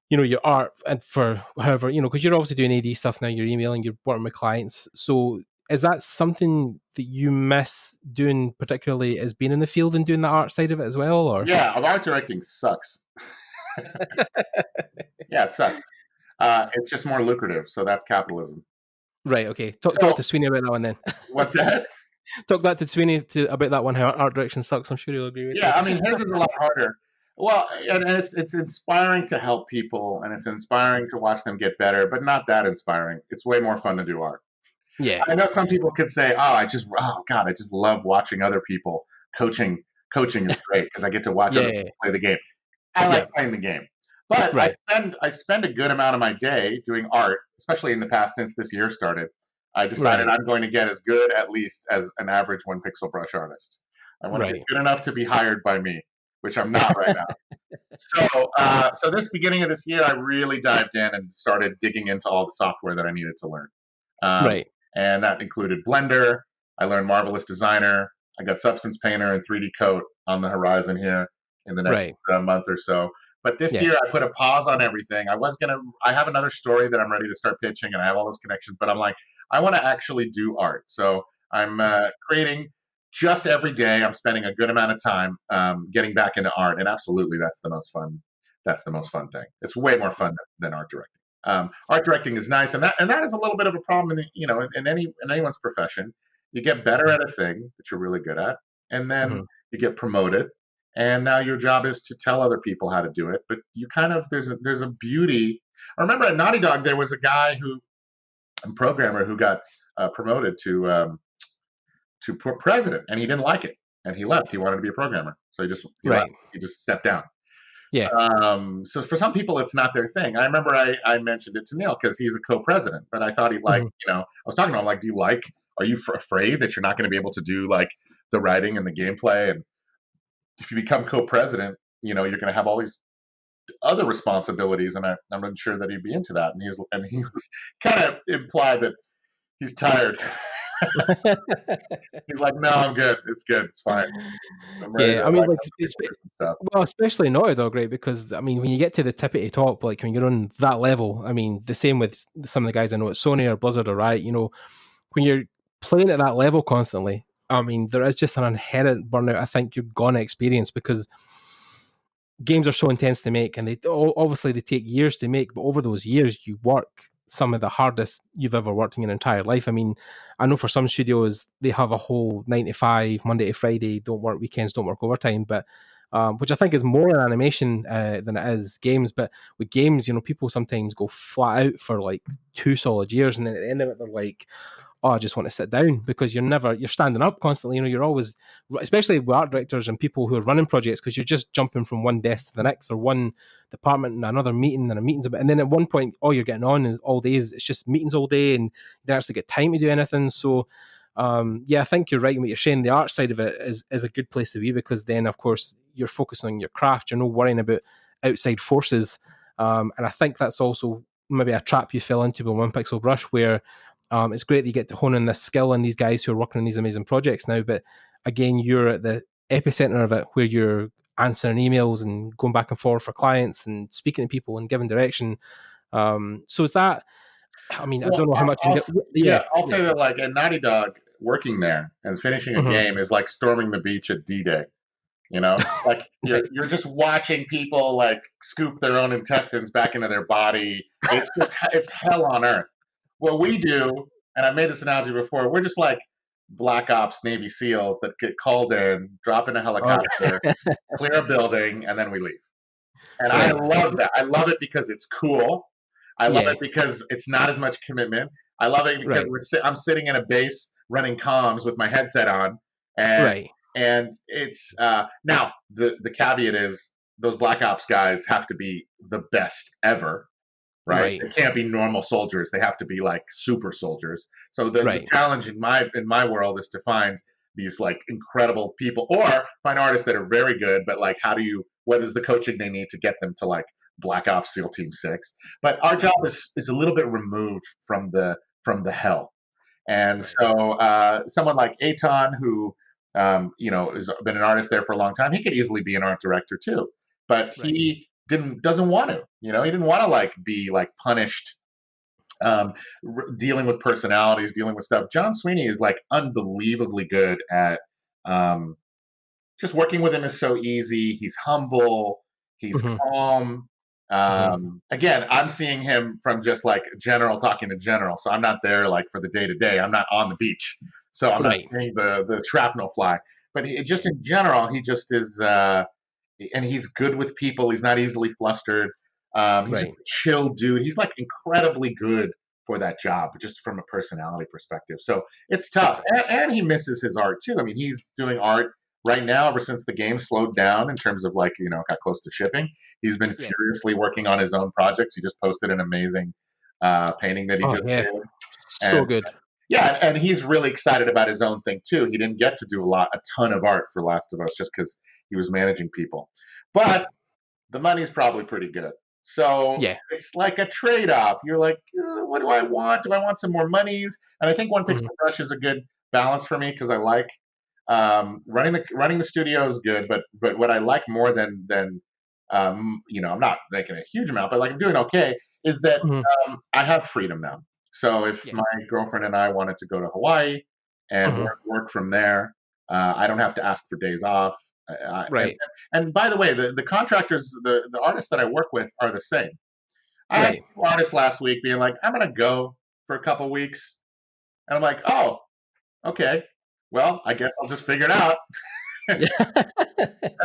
your art, and for however, because you're obviously doing AD stuff now, you're emailing, you're working with clients. So is that something that you miss doing, particularly as being in the field and doing the art side of it as well? Or art directing sucks. It sucks. It's just more lucrative, so that's capitalism. Right. Okay. Talk to Sweeney about that one then. What's that? Talk that to Sweeney about that one. How art direction sucks. I'm sure he'll agree with you. I mean, his is a lot harder. Well, and it's inspiring to help people, and it's inspiring to watch them get better, but not that inspiring. It's way more fun to do art. Yeah. I know some people could say, I just love watching other people coaching. Coaching is great because I get to watch other people play the game. I like playing the game. But I spend a good amount of my day doing art, especially in the past since this year started. I decided I'm going to get as good, at least, as an average one pixel brush artist. I want to get good enough to be hired by me, which I'm not right now. So this beginning of this year, I really dived in and started digging into all the software that I needed to learn. And that included Blender. I learned Marvelous Designer. I got Substance Painter and 3D Coat on the horizon here in the next month or so. But this year I put a pause on everything. I have another story that I'm ready to start pitching, and I have all those connections, but I'm like, I want to actually do art. So I'm creating just every day. I'm spending a good amount of time getting back into art, and absolutely that's the most fun. That's the most fun thing. It's way more fun than art directing. Art directing is nice, and that is a little bit of a problem in anyone's profession. You get better at a thing that you're really good at, and then you get promoted. And now your job is to tell other people how to do it. But you there's a beauty. I remember at Naughty Dog, there was a guy a programmer who got promoted to president, and he didn't like it, and he left. He wanted to be a programmer, so he just left. He just stepped down. Yeah. So for some people, it's not their thing. I remember I mentioned it to Neil because he's a co-president, but I thought he'd like, I was talking to him like, are you afraid that you're not going to be able to do like the writing and the gameplay? And if you become co-president, you're going to have all these other responsibilities, and I'm not sure that he'd be into that. And he was kind of implied that he's tired. He's like, no, I'm good. It's good. It's fine. I mean, especially Naughty Dog, right? Because I mean, when you get to the tippity top, like when you're on that level, I mean, the same with some of the guys I know at Sony or Blizzard or Riot. When you're playing at that level constantly, I mean, there is just an inherent burnout I think you're going to experience, because games are so intense to make, and they obviously they take years to make, but over those years you work some of the hardest you've ever worked in your entire life. I mean, I know for some studios they have a whole 9 to 5, Monday to Friday, don't work weekends, don't work overtime, but which I think is more in animation than it is games. But with games, people sometimes go flat out for like 2 solid years, and then at the end of it they're like, oh, I just want to sit down, because you're standing up constantly. You're always, especially with art directors and people who are running projects, because you're just jumping from one desk to the next, or one department and another meeting and a meeting's about, and then at one point, all you're getting on is all days. It's just meetings all day, and you don't actually get time to do anything. So, yeah, I think you're right in what you're saying. The art side of it is a good place to be, because then, of course, you're focusing on your craft. You're not worrying about outside forces. And I think that's also maybe a trap you fell into with One Pixel Brush, where it's great that you get to hone in this skill and these guys who are working on these amazing projects now. But again, you're at the epicenter of it, where you're answering emails and going back and forth for clients and speaking to people and giving direction. So is that, I mean, I don't know how much. I'll say that, like, at Naughty Dog, working there and finishing a game is like storming the beach at D-Day. Like you're just watching people like scoop their own intestines back into their body. It's hell on earth. What we do, and I've made this analogy before, we're just like Black Ops Navy SEALs that get called in, drop in a helicopter, clear a building, and then we leave. And I love that. I love it because it's cool. I love it because it's not as much commitment. I love it because I'm sitting in a base running comms with my headset on, and it's now the caveat is those Black Ops guys have to be the best ever. Right? They can't be normal soldiers. They have to be like super soldiers. So the challenge in my world is to find these like incredible people, or find artists that are very good, but like what is the coaching they need to get them to like Black Ops SEAL Team 6? But our job is a little bit removed from the hell. And so someone like Eitan, who has been an artist there for a long time, he could easily be an art director too. But he doesn't want to. He didn't want to like be like punished, dealing with personalities, dealing with stuff. John Sweeney is like unbelievably good at just working with him is so easy. He's humble. He's calm. Again, I'm seeing him from just like general talking to general. So I'm not there like for the day to day. I'm not on the beach. So I'm not seeing the shrapnel fly. But just in general, he just is, and he's good with people. He's not easily flustered. He's a chill dude. He's like incredibly good for that job, just from a personality perspective. So it's tough. And he misses his art too. I mean, he's doing art right now ever since the game slowed down in terms of like, got close to shipping. He's been furiously working on his own projects. He just posted an amazing painting that he just did. So good. Yeah, and he's really excited about his own thing too. He didn't get to do a ton of art for Last of Us just because he was managing people. But the money's probably pretty good. So it's like a trade-off. You're like, what do I want? Do I want some more monies? And I think One Pixel Brush is a good balance for me, because I like running the studio is good, but what I like more than I'm not making a huge amount, but like I'm doing okay, is that I have freedom now. So if my girlfriend and I wanted to go to Hawaii and work from there, I don't have to ask for days off. And by the way, the contractors, the artists that I work with are the same. I had two artists last week being like, I'm going to go for a couple weeks. And I'm like, oh, okay. Well, I guess I'll just figure it out. And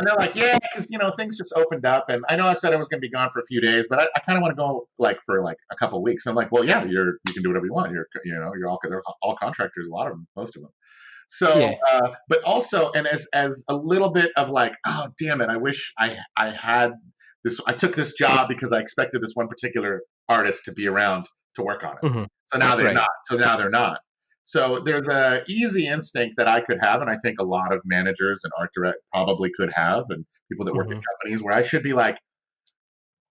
they're like, yeah, because things just opened up, and I know I said I was going to be gone for a few days, but I kind of want to go like for like a couple of weeks. And I'm like, well, yeah, you can do whatever you want. You're all contractors, a lot of them, most of them. So, but also, and as a little bit of like, oh damn it, I wish I had this. I took this job because I expected this one particular artist to be around to work on it. So now they're not. So there's a easy instinct that I could have, and I think a lot of managers and art direct probably could have, and people that work in companies, where I should be like,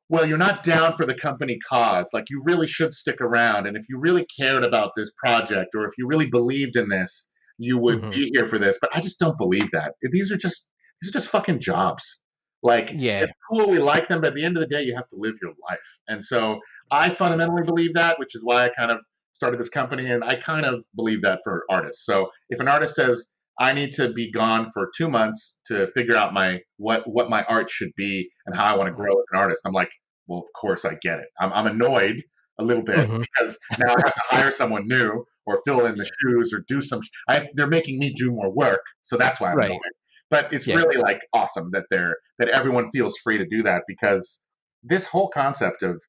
well, you're not down for the company cause. Like, you really should stick around, and if you really cared about this project, or if you really believed in this, you would be here for this. But I just don't believe that. These are just fucking jobs. Like, it's cool, we like them, but at the end of the day, you have to live your life. And so I fundamentally believe that, which is why I kind of started this company, and I kind of believe that for artists. So if an artist says, I need to be gone for 2 months to figure out what my art should be and how I want to grow as an artist. I'm like, well, of course I get it. I'm annoyed a little bit because now I have to hire someone new or fill in the shoes or do some. They're making me do more work, so that's why I'm annoyed. But it's really like awesome that everyone feels free to do that, because this whole concept of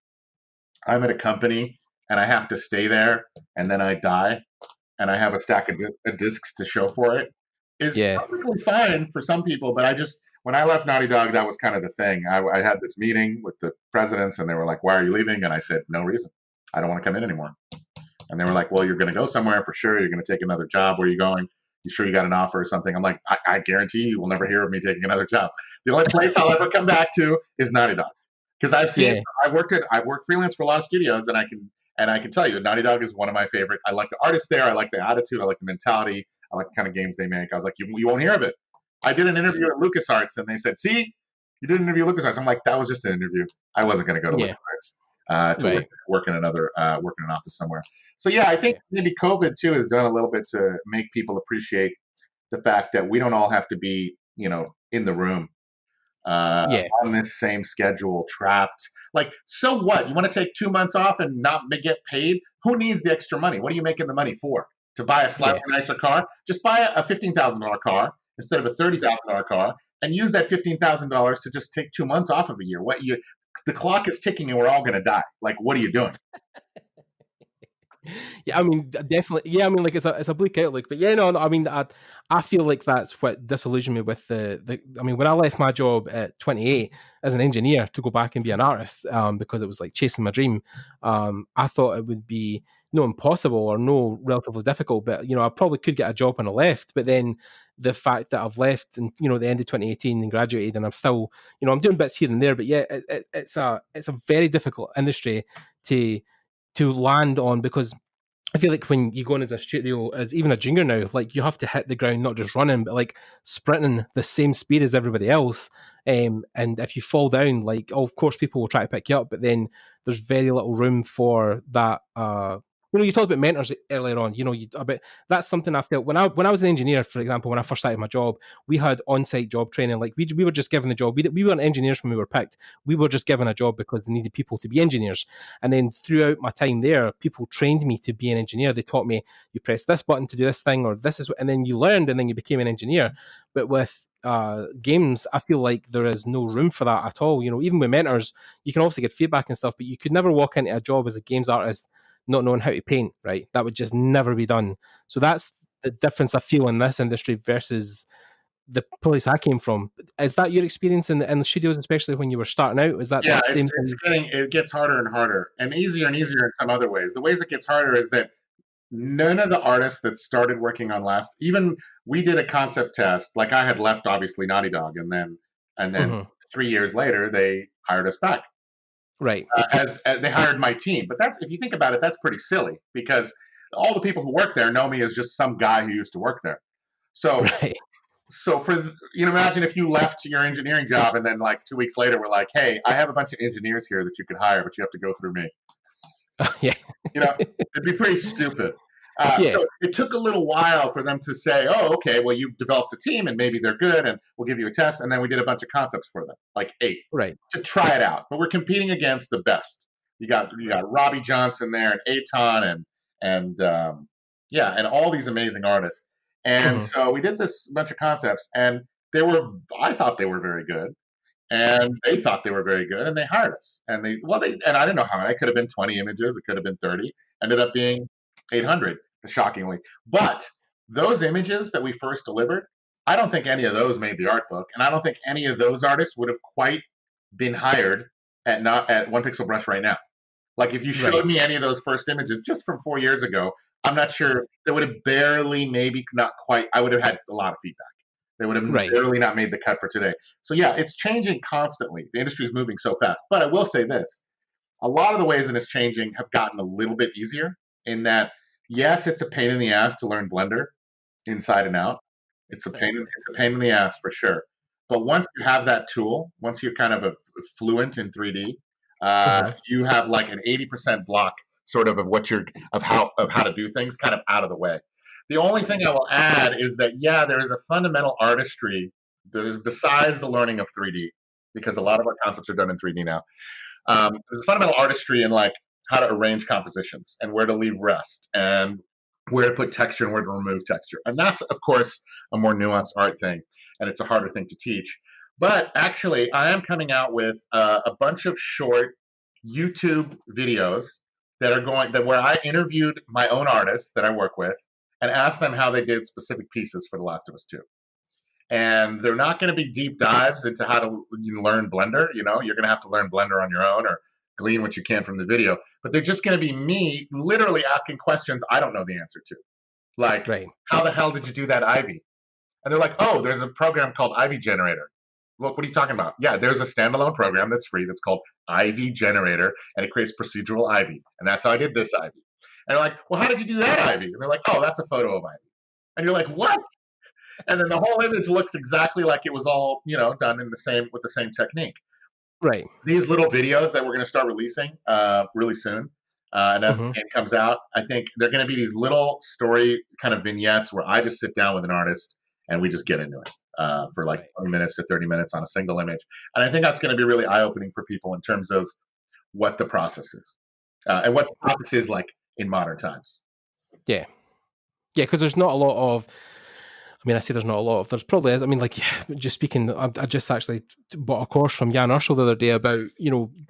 I'm at a company and I have to stay there and then I die and I have a stack of discs to show for it is perfectly fine for some people. But when I left Naughty Dog, that was kind of the thing. I had this meeting with the presidents and they were like, "Why are you leaving?" And I said, "No reason. I don't want to come in anymore." And they were like, "Well, you're going to go somewhere for sure. You're going to take another job. Where are you going? You sure you got an offer or something?" I'm like, I guarantee you will never hear of me taking another job. The only place I'll ever come back to is Naughty Dog. Because I've worked freelance for a lot of studios, and I can tell you, Naughty Dog is one of my favorite. I like the artists there. I like the attitude. I like the mentality. I like the kind of games they make. I was like, you won't hear of it. I did an interview at LucasArts, and they said, "See, you did an interview at LucasArts." I'm like, that was just an interview. I wasn't going to go to LucasArts to work in an office somewhere. So yeah, I think maybe COVID too has done a little bit to make people appreciate the fact that we don't all have to be, in the room. On this same schedule, trapped. Like, so what? You want to take 2 months off and not get paid? Who needs the extra money? What are you making the money for? To buy a slightly nicer car? Just buy a $15,000 car instead of a $30,000 car, and use that $15,000 to just take 2 months off of a year. The clock is ticking, and we're all going to die. Like, what are you doing? Yeah, I mean, definitely. Yeah, I mean, like it's a bleak outlook, but yeah, no, I mean, I feel like that's what disillusioned me with the. I mean, when I left my job at 28 as an engineer to go back and be an artist, because it was like chasing my dream, I thought it would be no impossible or no relatively difficult, but I probably could get a job when I left. But then the fact that I've left and the end of 2018 and graduated, and I'm still I'm doing bits here and there, but yeah, it's a very difficult industry to land on, because I feel like when you go in as a studio, as even a junior now, like you have to hit the ground, not just running, but like sprinting the same speed as everybody else. And if you fall down, like, of course, people will try to pick you up, but then there's very little room for that. You talked about mentors earlier on. But that's something I felt when I was an engineer, for example. When I first started my job, we had on-site job training. Like we were just given the job. We weren't engineers when we were picked. We were just given a job because they needed people to be engineers. And then throughout my time there, people trained me to be an engineer. They taught me, you press this button to do this thing, or this is, and then you learned, and then you became an engineer. But with games, I feel like there is no room for that at all. Even with mentors, you can obviously get feedback and stuff, but you could never walk into a job as a games artist not knowing how to paint, right? That would just never be done. So that's the difference I feel in this industry versus the place I came from. Is that your experience in the studios, especially when you were starting out? Is that it gets harder and harder, and easier in some other ways. The ways it gets harder is that none of the artists that started working on even we did a concept test. Like, I had left, obviously, Naughty Dog, and then 3 years later they hired us back. Right. As they hired my team. But if you think about it, that's pretty silly, because all the people who work there know me as just some guy who used to work there. So, imagine if you left your engineering job and then like 2 weeks later we're like, "Hey, I have a bunch of engineers here that you could hire, but you have to go through me." It'd be pretty stupid. So it took a little while for them to say, "Oh, okay, well, you've developed a team and maybe they're good and we'll give you a test." And then we did a bunch of concepts for them, like 8, to try it out. But we're competing against the best. You got Robbie Johnson there, and Aton, and all these amazing artists. And so we did this bunch of concepts, and I thought they were very good, and they thought they were very good, and they hired us. And and I didn't know how many. It could have been 20 images, it could have been 30. Ended up being 800, shockingly. But those images that we first delivered, I don't think any of those made the art book, and I don't think any of those artists would have quite been hired at One Pixel Brush right now. Like, if you showed me any of those first images just from 4 years ago, I'm not sure. They would have barely, maybe not quite. I would have had a lot of feedback. They would have barely not made the cut for today. So yeah, it's changing constantly. The industry is moving so fast. But I will say this: a lot of the ways that it's changing have gotten a little bit easier. In that, yes, it's a pain in the ass to learn Blender inside and out. It's a pain in the ass for sure. But once you have that tool, once you're kind of fluent in 3D, you have like an 80% block sort of how to do things kind of out of the way. The only thing I will add is that, yeah, there is a fundamental artistry that is besides the learning of 3D, because a lot of our concepts are done in 3D now. There's a fundamental artistry in like how to arrange compositions and where to leave rest and where to put texture and where to remove texture. And that's, of course, a more nuanced art thing, and it's a harder thing to teach. But actually, I am coming out with a bunch of short YouTube videos that are going that where I interviewed my own artists that I work with and asked them how they did specific pieces for The Last of Us 2. And they're not going to be deep dives into how to learn Blender. You know, you're going to have to learn Blender on your own or glean what you can from the video. But they're just going to be me literally asking questions I don't know the answer to. Like, How the hell did you do that Ivy? And they're like, oh, there's a program called Ivy Generator. Look, what are you talking about? Yeah, there's a standalone program that's free that's called Ivy Generator, and it creates procedural Ivy. And that's how I did this Ivy. And they're like, well, how did you do that Ivy? And they're like, oh, that's a photo of Ivy. And you're like, what? And then the whole image looks exactly like it was all, done in with the same technique. Right. These little videos that we're going to start releasing really soon, and as the game comes out, I think they're going to be these little story kind of vignettes where I just sit down with an artist and we just get into it for like 20 minutes to 30 minutes on a single image. And I think that's going to be really eye-opening for people in terms of what the process is and what the process is like in modern times. Yeah. Yeah, because there's not a lot of... I mean, I say there's not a lot of... There's probably is. I mean, like, just speaking, I just actually bought a course from Jan Urschel the other day about,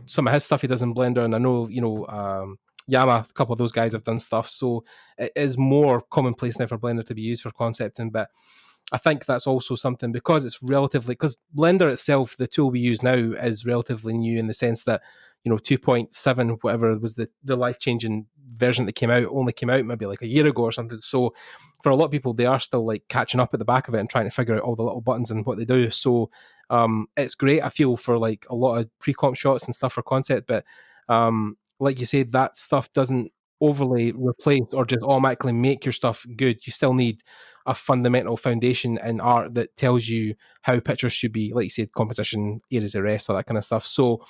some of his stuff he does in Blender. And I know, Yama, a couple of those guys have done stuff. So it is more commonplace now for Blender to be used for concepting. But I think that's also something because it's relatively... Because Blender itself, the tool we use now, is relatively new in the sense that, 2.7, whatever was the life-changing version that only came out maybe like a year ago or something. So for a lot of people, they are still like catching up at the back of it and trying to figure out all the little buttons and what they do. So it's great, I feel, for like a lot of pre-comp shots and stuff for concept. But like you said, that stuff doesn't overly replace or just automatically make your stuff good. You still need a fundamental foundation in art that tells you how pictures should be, like you said, composition, areas of rest, all that kind of stuff. So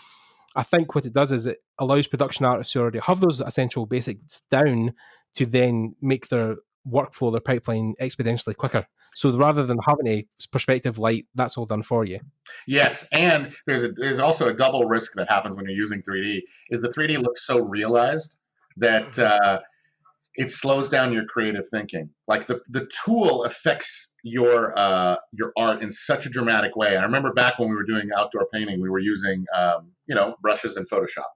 I think what it does is it allows production artists who already have those essential basics down to then make their workflow, their pipeline exponentially quicker. So rather than having a perspective light, that's all done for you. Yes, and there's also a double risk that happens when you're using 3D, is the 3D looks so realized that it slows down your creative thinking. Like the tool affects your art in such a dramatic way. I remember back when we were doing outdoor painting, we were using brushes in Photoshop.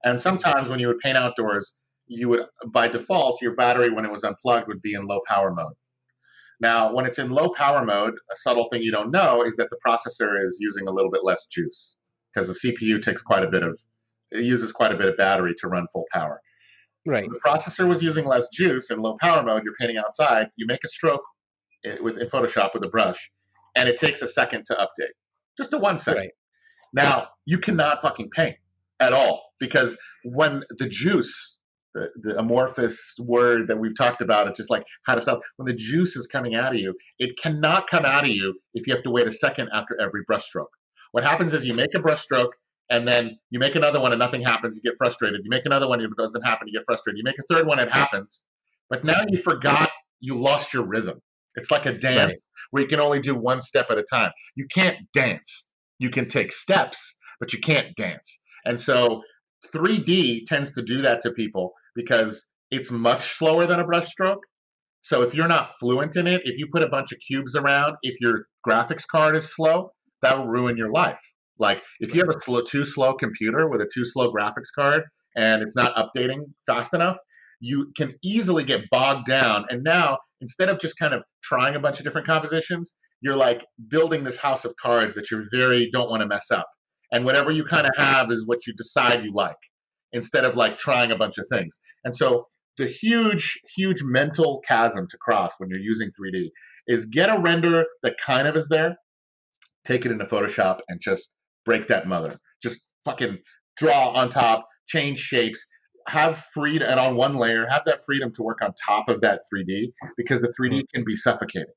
And sometimes when you would paint outdoors, you would, by default, your battery when it was unplugged would be in low power mode. Now, when it's in low power mode, a subtle thing you don't know is that the processor is using a little bit less juice because the CPU uses quite a bit of battery to run full power. Right. The processor was using less juice in low power mode. You're painting outside. You make a stroke in Photoshop with a brush, and it takes a second to update. Just a 1 second. Right. Now, you cannot fucking paint at all because when the juice, the amorphous word that we've talked about, it's just like how to sell. When the juice is coming out of you, it cannot come out of you if you have to wait a second after every brush stroke. What happens is you make a brush stroke, and then you make another one and nothing happens, you get frustrated. You make another one, if it doesn't happen, you get frustrated. You make a third one, it happens. But now you forgot, you lost your rhythm. It's like a dance where you can only do one step at a time. You can't dance. You can take steps, but you can't dance. And so 3D tends to do that to people because it's much slower than a brush stroke. So if you're not fluent in it, if you put a bunch of cubes around, if your graphics card is slow, that will ruin your life. Like if you have a too slow computer with a too slow graphics card and it's not updating fast enough, you can easily get bogged down. And now instead of just kind of trying a bunch of different compositions, you're like building this house of cards that you don't want to mess up. And whatever you kind of have is what you decide you like instead of like trying a bunch of things. And so the huge mental chasm to cross when you're using 3D is get a render that kind of is there, take it into Photoshop and just break that mother. Just fucking draw on top, change shapes, have freedom, and on one layer, have that freedom to work on top of that 3D because the 3D can be suffocating.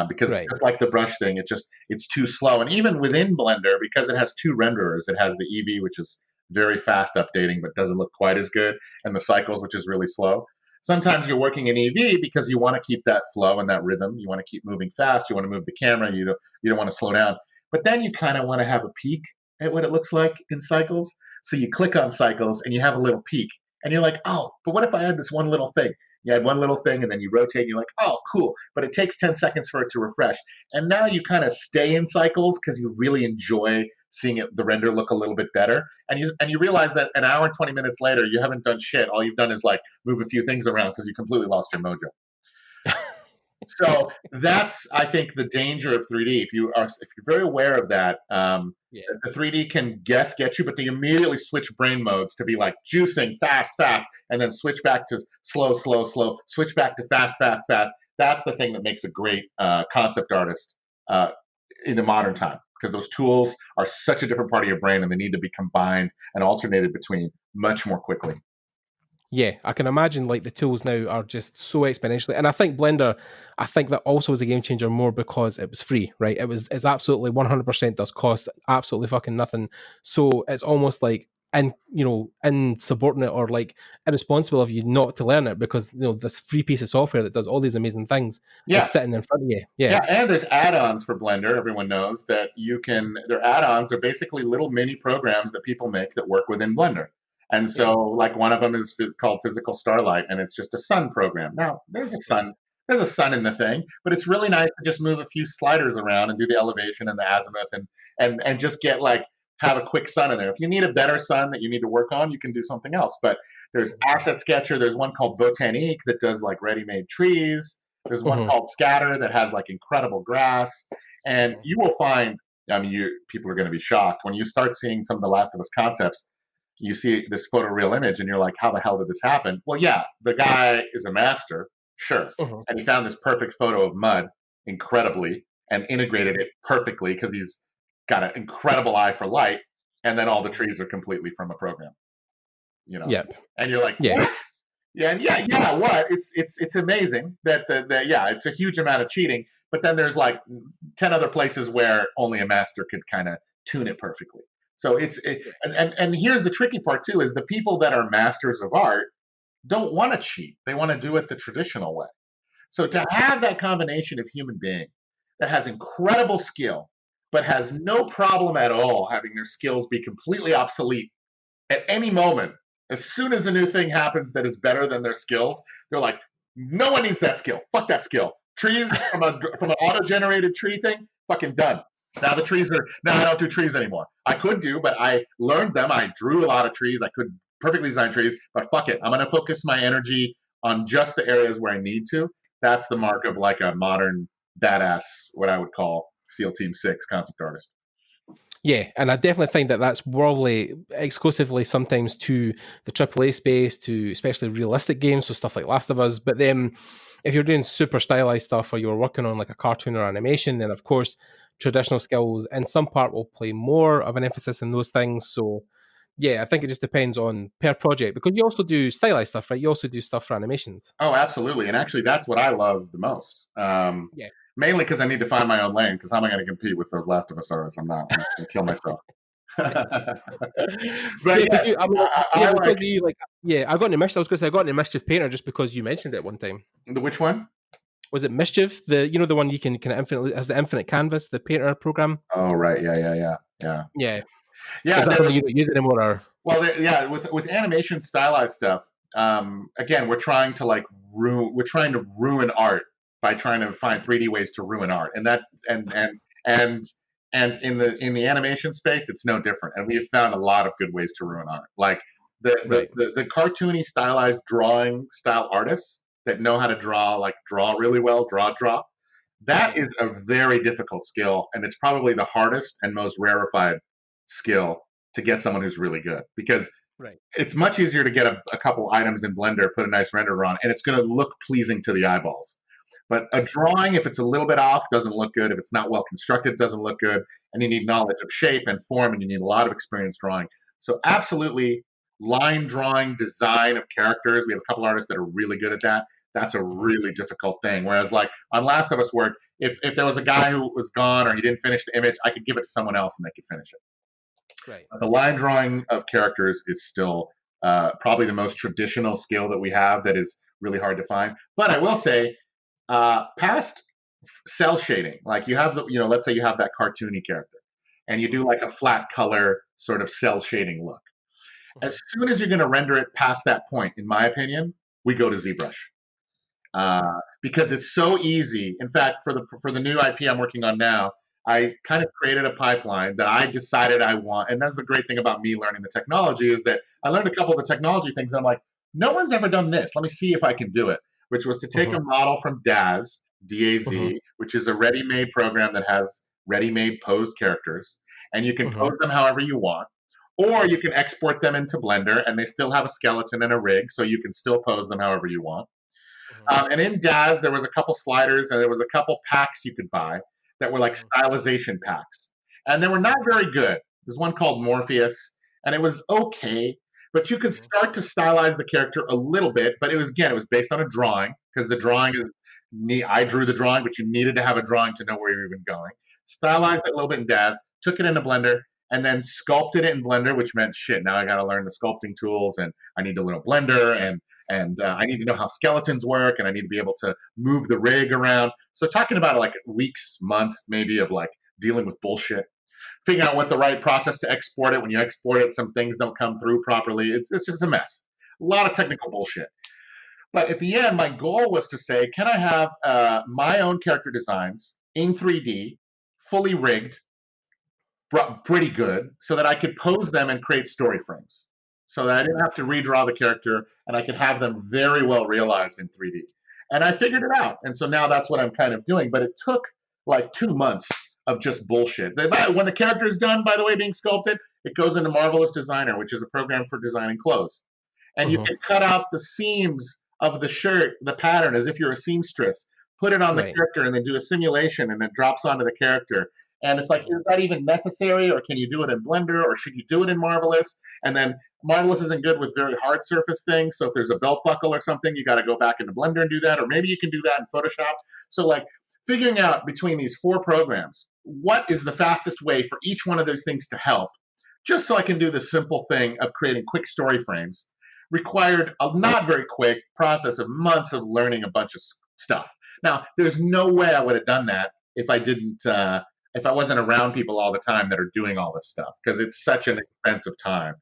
Because just like the brush thing, it's too slow. And even within Blender, because it has two renderers, it has the Eevee, which is very fast updating but doesn't look quite as good, and the Cycles, which is really slow. Sometimes you're working in EV because you want to keep that flow and that rhythm. You want to keep moving fast. You want to move the camera. You don't want to slow down. But then you kind of want to have a peek at what it looks like in cycles. So you click on cycles and you have a little peek. And you're like, oh, but what if I had this one little thing? You had one little thing and then you rotate and you're like, oh, cool. But it takes 10 seconds for it to refresh. And now you kind of stay in cycles because you really enjoy seeing the render look a little bit better. And you realize that an hour and 20 minutes later, you haven't done shit. All you've done is like move a few things around because you completely lost your mojo. So that's, I think, the danger of 3D. If you're very aware of that, the 3D can get you, but they immediately switch brain modes to be like juicing, fast, and then switch back to slow, switch back to fast. That's the thing that makes a great concept artist in the modern time, because those tools are such a different part of your brain and they need to be combined and alternated between much more quickly. Yeah, I can imagine like the tools now are just so exponentially, and I think Blender, I think that also was a game changer more because it was free, right? It's absolutely 100% does cost absolutely fucking nothing, so it's almost like insubordinate or like irresponsible of you not to learn it, because this free piece of software that does all these amazing things is sitting in front of you. Yeah, and there's add-ons for Blender. Everyone knows that they're add-ons. They're basically little mini programs that people make that work within Blender. And so, like, one of them is called Physical Starlight, and it's just a sun program. Now, there's a sun in the thing, but it's really nice to just move a few sliders around and do the elevation and the azimuth and just have a quick sun in there. If you need a better sun that you need to work on, you can do something else. But there's Asset Sketcher. There's one called Botanique that does like ready-made trees. There's one called Scatter that has like incredible grass. And you will find, people are going to be shocked when you start seeing some of the Last of Us concepts. You see this photoreal image and you're like, how the hell did this happen? Well, yeah, the guy is a master, sure. And he found this perfect photo of mud incredibly and integrated it perfectly because he's got an incredible eye for light. And then all the trees are completely from a program, Yep. And you're like, what? Yeah, what? It's amazing that it's a huge amount of cheating, but then there's like 10 other places where only a master could kind of tune it perfectly. So and here's the tricky part too, is the people that are masters of art don't want to cheat. They want to do it the traditional way. So to have that combination of human being that has incredible skill, but has no problem at all having their skills be completely obsolete at any moment, as soon as a new thing happens that is better than their skills, they're like, no one needs that skill. Fuck that skill. Trees from an auto-generated tree thing, fucking done. Now I don't do trees anymore. I could do, but I learned them. I drew a lot of trees. I could perfectly design trees, but fuck it. I'm going to focus my energy on just the areas where I need to. That's the mark of like a modern badass, what I would call SEAL Team 6 concept artist. Yeah, and I definitely find that that's worldly exclusively sometimes to the AAA space, to especially realistic games, so stuff like Last of Us. But then if you're doing super stylized stuff or you're working on like a cartoon or animation, then of course traditional skills in some part will play more of an emphasis in those things. So yeah, I think it just depends on per project, because you also do stylized stuff, right? You also do stuff for animations. Oh, absolutely. And actually that's what I love the most. Mainly because I need to find my own lane, because how am I going to compete with those Last of Us artists? I'm going to kill myself. But yes, I got into Mischief. I was going to say I got into Mischief Painter just because you mentioned it one time. Which one? Was it Mischief? The one you can kind of infinitely has the infinite canvas, the painter program. Oh right, yeah. Is that something you don't use anymore? Or? Well, with animation stylized stuff, again, we're trying to ruin art by trying to find 3D ways to ruin art, and in the animation space, it's no different. And we've found a lot of good ways to ruin art, like the cartoony stylized drawing style artists that know how to draw really well, draw. That is a very difficult skill, and it's probably the hardest and most rarefied skill to get someone who's really good, because it's much easier to get a couple items in Blender, put a nice renderer on, and it's going to look pleasing to the eyeballs. But a drawing, if it's a little bit off, doesn't look good. If it's not well constructed, doesn't look good. And you need knowledge of shape and form, and you need a lot of experience drawing. So absolutely, line drawing, design of characters. We have a couple artists that are really good at that. That's a really difficult thing. Whereas like on Last of Us work, if there was a guy who was gone or he didn't finish the image, I could give it to someone else and they could finish it. Right. The line drawing of characters is still probably the most traditional skill that we have, that is really hard to find. But I will say, past cell shading, like you have let's say you have that cartoony character, and you do like a flat color sort of cell shading look. As soon as you're going to render it past that point, in my opinion, we go to ZBrush. Because it's so easy. In fact, for the new IP I'm working on now, I kind of created a pipeline that I decided I want. And that's the great thing about me learning the technology, is that I learned a couple of the technology things, and I'm like, no one's ever done this. Let me see if I can do it. Which was to take a model from DAZ, D-A-Z, which is a ready-made program that has ready-made posed characters, and you can pose them however you want. Or you can export them into Blender, and they still have a skeleton and a rig, so you can still pose them however you want. And in DAZ, there was a couple sliders, and there was a couple packs you could buy that were like stylization packs. And they were not very good. There's one called Morpheus, and it was okay, but you could start to stylize the character a little bit. But it was based on a drawing, because the drawing is I drew the drawing, but you needed to have a drawing to know where you're even going. Stylized it a little bit in DAZ, took it into Blender, and then sculpted it in Blender, which meant shit. Now I got to learn the sculpting tools, and I need to learn Blender, and I need to know how skeletons work, and I need to be able to move the rig around. So talking about like weeks, month, maybe of like dealing with bullshit, figuring out what the right process to export it. When you export it, some things don't come through properly. It's just a mess. A lot of technical bullshit. But at the end, my goal was to say, can I have my own character designs in 3D, fully rigged, pretty good, so that I could pose them and create story frames, so that I didn't have to redraw the character, and I could have them very well realized in 3D. And I figured it out, and so now that's what I'm kind of doing. But it took like 2 months of just bullshit. When the character is done, by the way, being sculpted, it goes into Marvelous Designer, which is a program for designing clothes. And you can cut out the seams of the shirt, the pattern, as if you're a seamstress, put it on the character, and then do a simulation, and it drops onto the character. And it's like, is that even necessary, or can you do it in Blender, or should you do it in Marvelous? And then Marvelous isn't good with very hard surface things, so if there's a belt buckle or something, you got to go back into Blender and do that, or maybe you can do that in Photoshop. So like figuring out between these 4 programs, what is the fastest way for each one of those things to help, just so I can do the simple thing of creating quick story frames, required a not very quick process of months of learning a bunch of stuff. Now, there's no way I would have done that if I didn't, if I wasn't around people all the time that are doing all this stuff, because it's such an expensive time.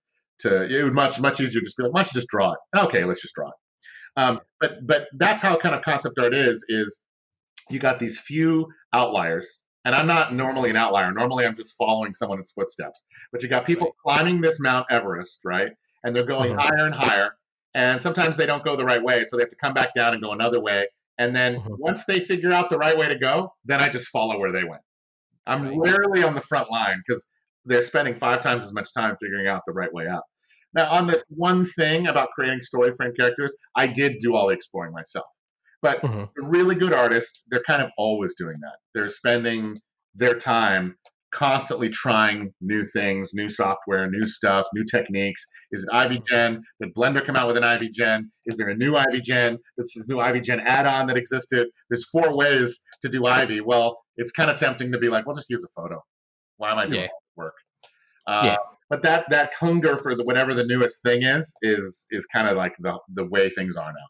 It would much easier just be like, why don't you just draw it? Okay, let's just draw it. But that's how kind of concept art is you got these few outliers, and I'm not normally an outlier. Normally, I'm just following someone's footsteps. But you got people climbing this Mount Everest, right? And they're going higher and higher, and sometimes they don't go the right way, so they have to come back down and go another way. And then once they figure out the right way to go, then I just follow where they went. I'm rarely on the front line, because they're spending 5 times as much time figuring out the right way up. Now, on this one thing about creating story frame characters, I did do all the exploring myself. But the really good artists, they're kind of always doing that. They're spending their time constantly trying new things, new software, new stuff, new techniques. Is it IvyGen? Did Blender come out with an IvyGen? Is there a new IvyGen? This is new IvyGen add-on that existed. There's 4 ways to do Ivy. Well, it's kind of tempting to be like, well, just use a photo. Why am I doing all the work? But that hunger for whatever the newest thing is kind of like the way things are now.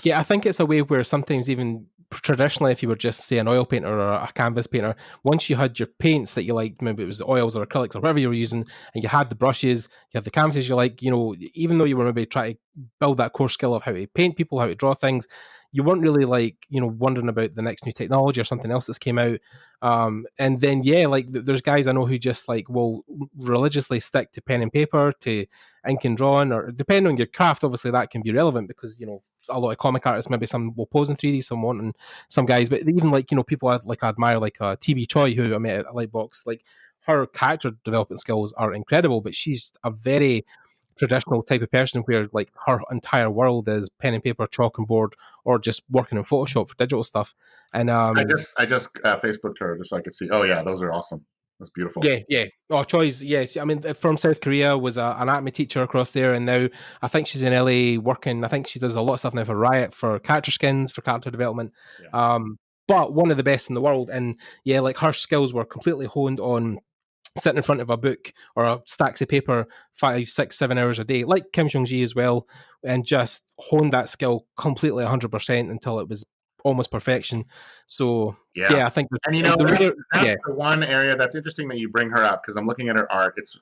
Yeah, I think it's a way where sometimes even traditionally, if you were just, say, an oil painter or a canvas painter, once you had your paints that you liked, maybe it was oils or acrylics or whatever you were using, and you had the brushes, you had the canvases you like, even though you were maybe trying to build that core skill of how to paint people, how to draw things, you weren't really like, wondering about the next new technology or something else that's came out. And then, there's guys I know who just will religiously stick to pen and paper, to ink and drawing, or depending on your craft, obviously that can be relevant, because, a lot of comic artists, maybe some will pose in 3D, some won't, and some guys, but even people I admire, like TB Choi, who I met at Lightbox, her character development skills are incredible, but she's a very traditional type of person where her entire world is pen and paper, chalk and board, or just working in Photoshop for digital stuff. And I just Facebooked her just so I could see. Oh yeah, those are awesome. That's beautiful. Yeah. Oh, Choi's, yeah. I mean, from South Korea, was an anatomy teacher across there, and now I think she's in LA working. I think she does a lot of stuff now for Riot, for character skins, for character development. Yeah. But one of the best in the world, and her skills were completely honed on sitting in front of a book or a stacks of paper 5, 6, 7 hours a day, like Kim Jong-ji as well, and just honed that skill completely 100% until it was almost perfection. So I think and that's the one area that's interesting that you bring her up, because I'm looking at her art. It's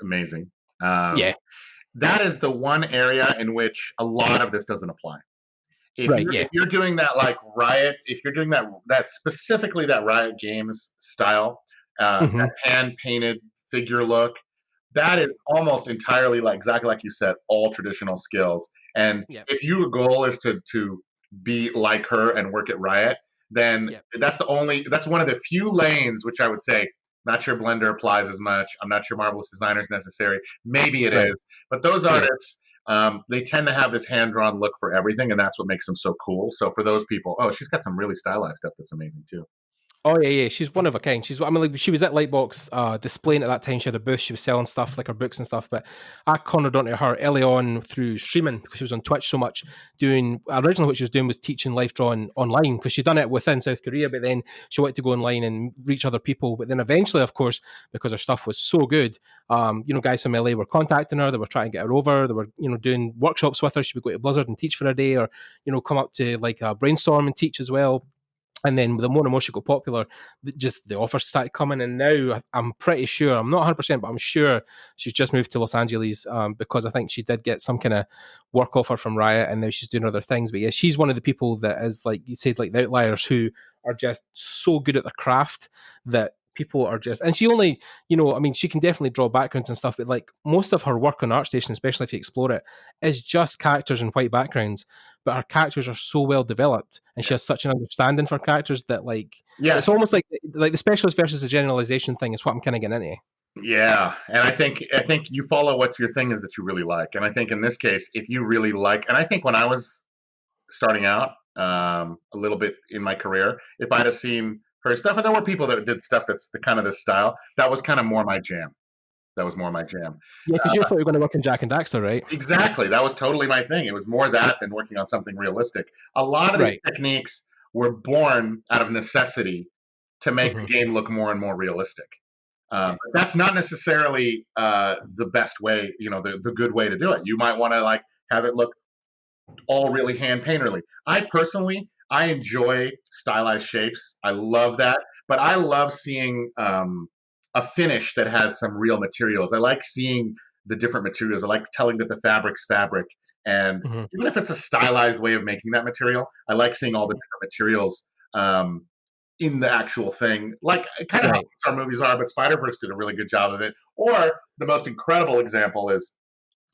amazing. That is the one area in which a lot of this doesn't apply. If you're doing that like Riot, if you're doing that specifically that Riot Games style, that hand-painted figure look, that is almost entirely exactly like you said, all traditional skills. And if your goal is to be like her and work at Riot, then that's one of the few lanes which I would say, not sure Blender applies as much. I'm not sure Marvelous Designer is necessary. Maybe it is. But those artists, they tend to have this hand-drawn look for everything, and that's what makes them so cool. So for those people, she's got some really stylized stuff that's amazing too. Oh yeah, she's one of a kind. She was at Lightbox displaying at that time. She had a booth. She was selling stuff like her books and stuff. But I cornered onto her early on through streaming, because she was on Twitch so much. Originally what she was doing was teaching life drawing online, because she'd done it within South Korea, but then she wanted to go online and reach other people. But then eventually, of course, because her stuff was so good, guys from LA were contacting her. They were trying to get her over. They were doing workshops with her. She would go to Blizzard and teach for a day, or come up to like a brainstorm and teach as well. And then the more and more she got popular, just the offers started coming. And now I'm pretty sure, I'm not 100%, but I'm sure she's just moved to Los Angeles, because I think she did get some kind of work offer from Riot, and now she's doing other things. But yeah, she's one of the people that is, like you said, like the outliers who are just so good at the craft that people are just, and she only, she can definitely draw backgrounds and stuff, but like most of her work on ArtStation, especially if you explore it, is just characters in white backgrounds, but her characters are so well developed, and she has such an understanding for characters that it's almost like the specialist versus the generalization thing is what I'm kind of getting into. Yeah, and I think you follow what your thing is that you really like, and I think in this case, if you really like, and I think when I was starting out a little bit in my career, if I'd have seen her stuff, and there were people that did stuff that's the kind of this style, that was kind of more my jam. Yeah, because you thought you were going to work in Jack and Daxter, right? Exactly. That was totally my thing. It was more that than working on something realistic. A lot of these techniques were born out of necessity to make the game look more and more realistic. But that's not necessarily the best way, the good way to do it. You might want to have it look all really hand painterly. I enjoy stylized shapes. I love that. But I love seeing a finish that has some real materials. I like seeing the different materials. I like telling that the fabric's fabric. And even if it's a stylized way of making that material, I like seeing all the different materials in the actual thing. Like kind of how our movies are, but Spider-Verse did a really good job of it. Or the most incredible example is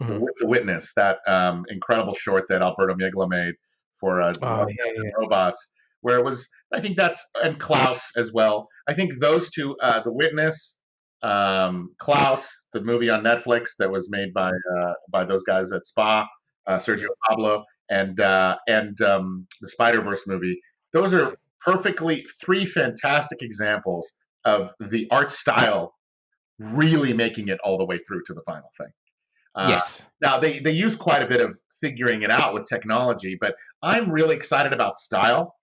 The Witness, that incredible short that Alberto Miegla made for Robots, where it was, I think that's, and Klaus as well. I think those two, The Witness, Klaus, the movie on Netflix that was made by those guys at SPA, Sergio Pablo, and the Spider-Verse movie. Those are three fantastic examples of the art style really making it all the way through to the final thing. Yes. Now, they use quite a bit of figuring it out with technology, but I'm really excited about style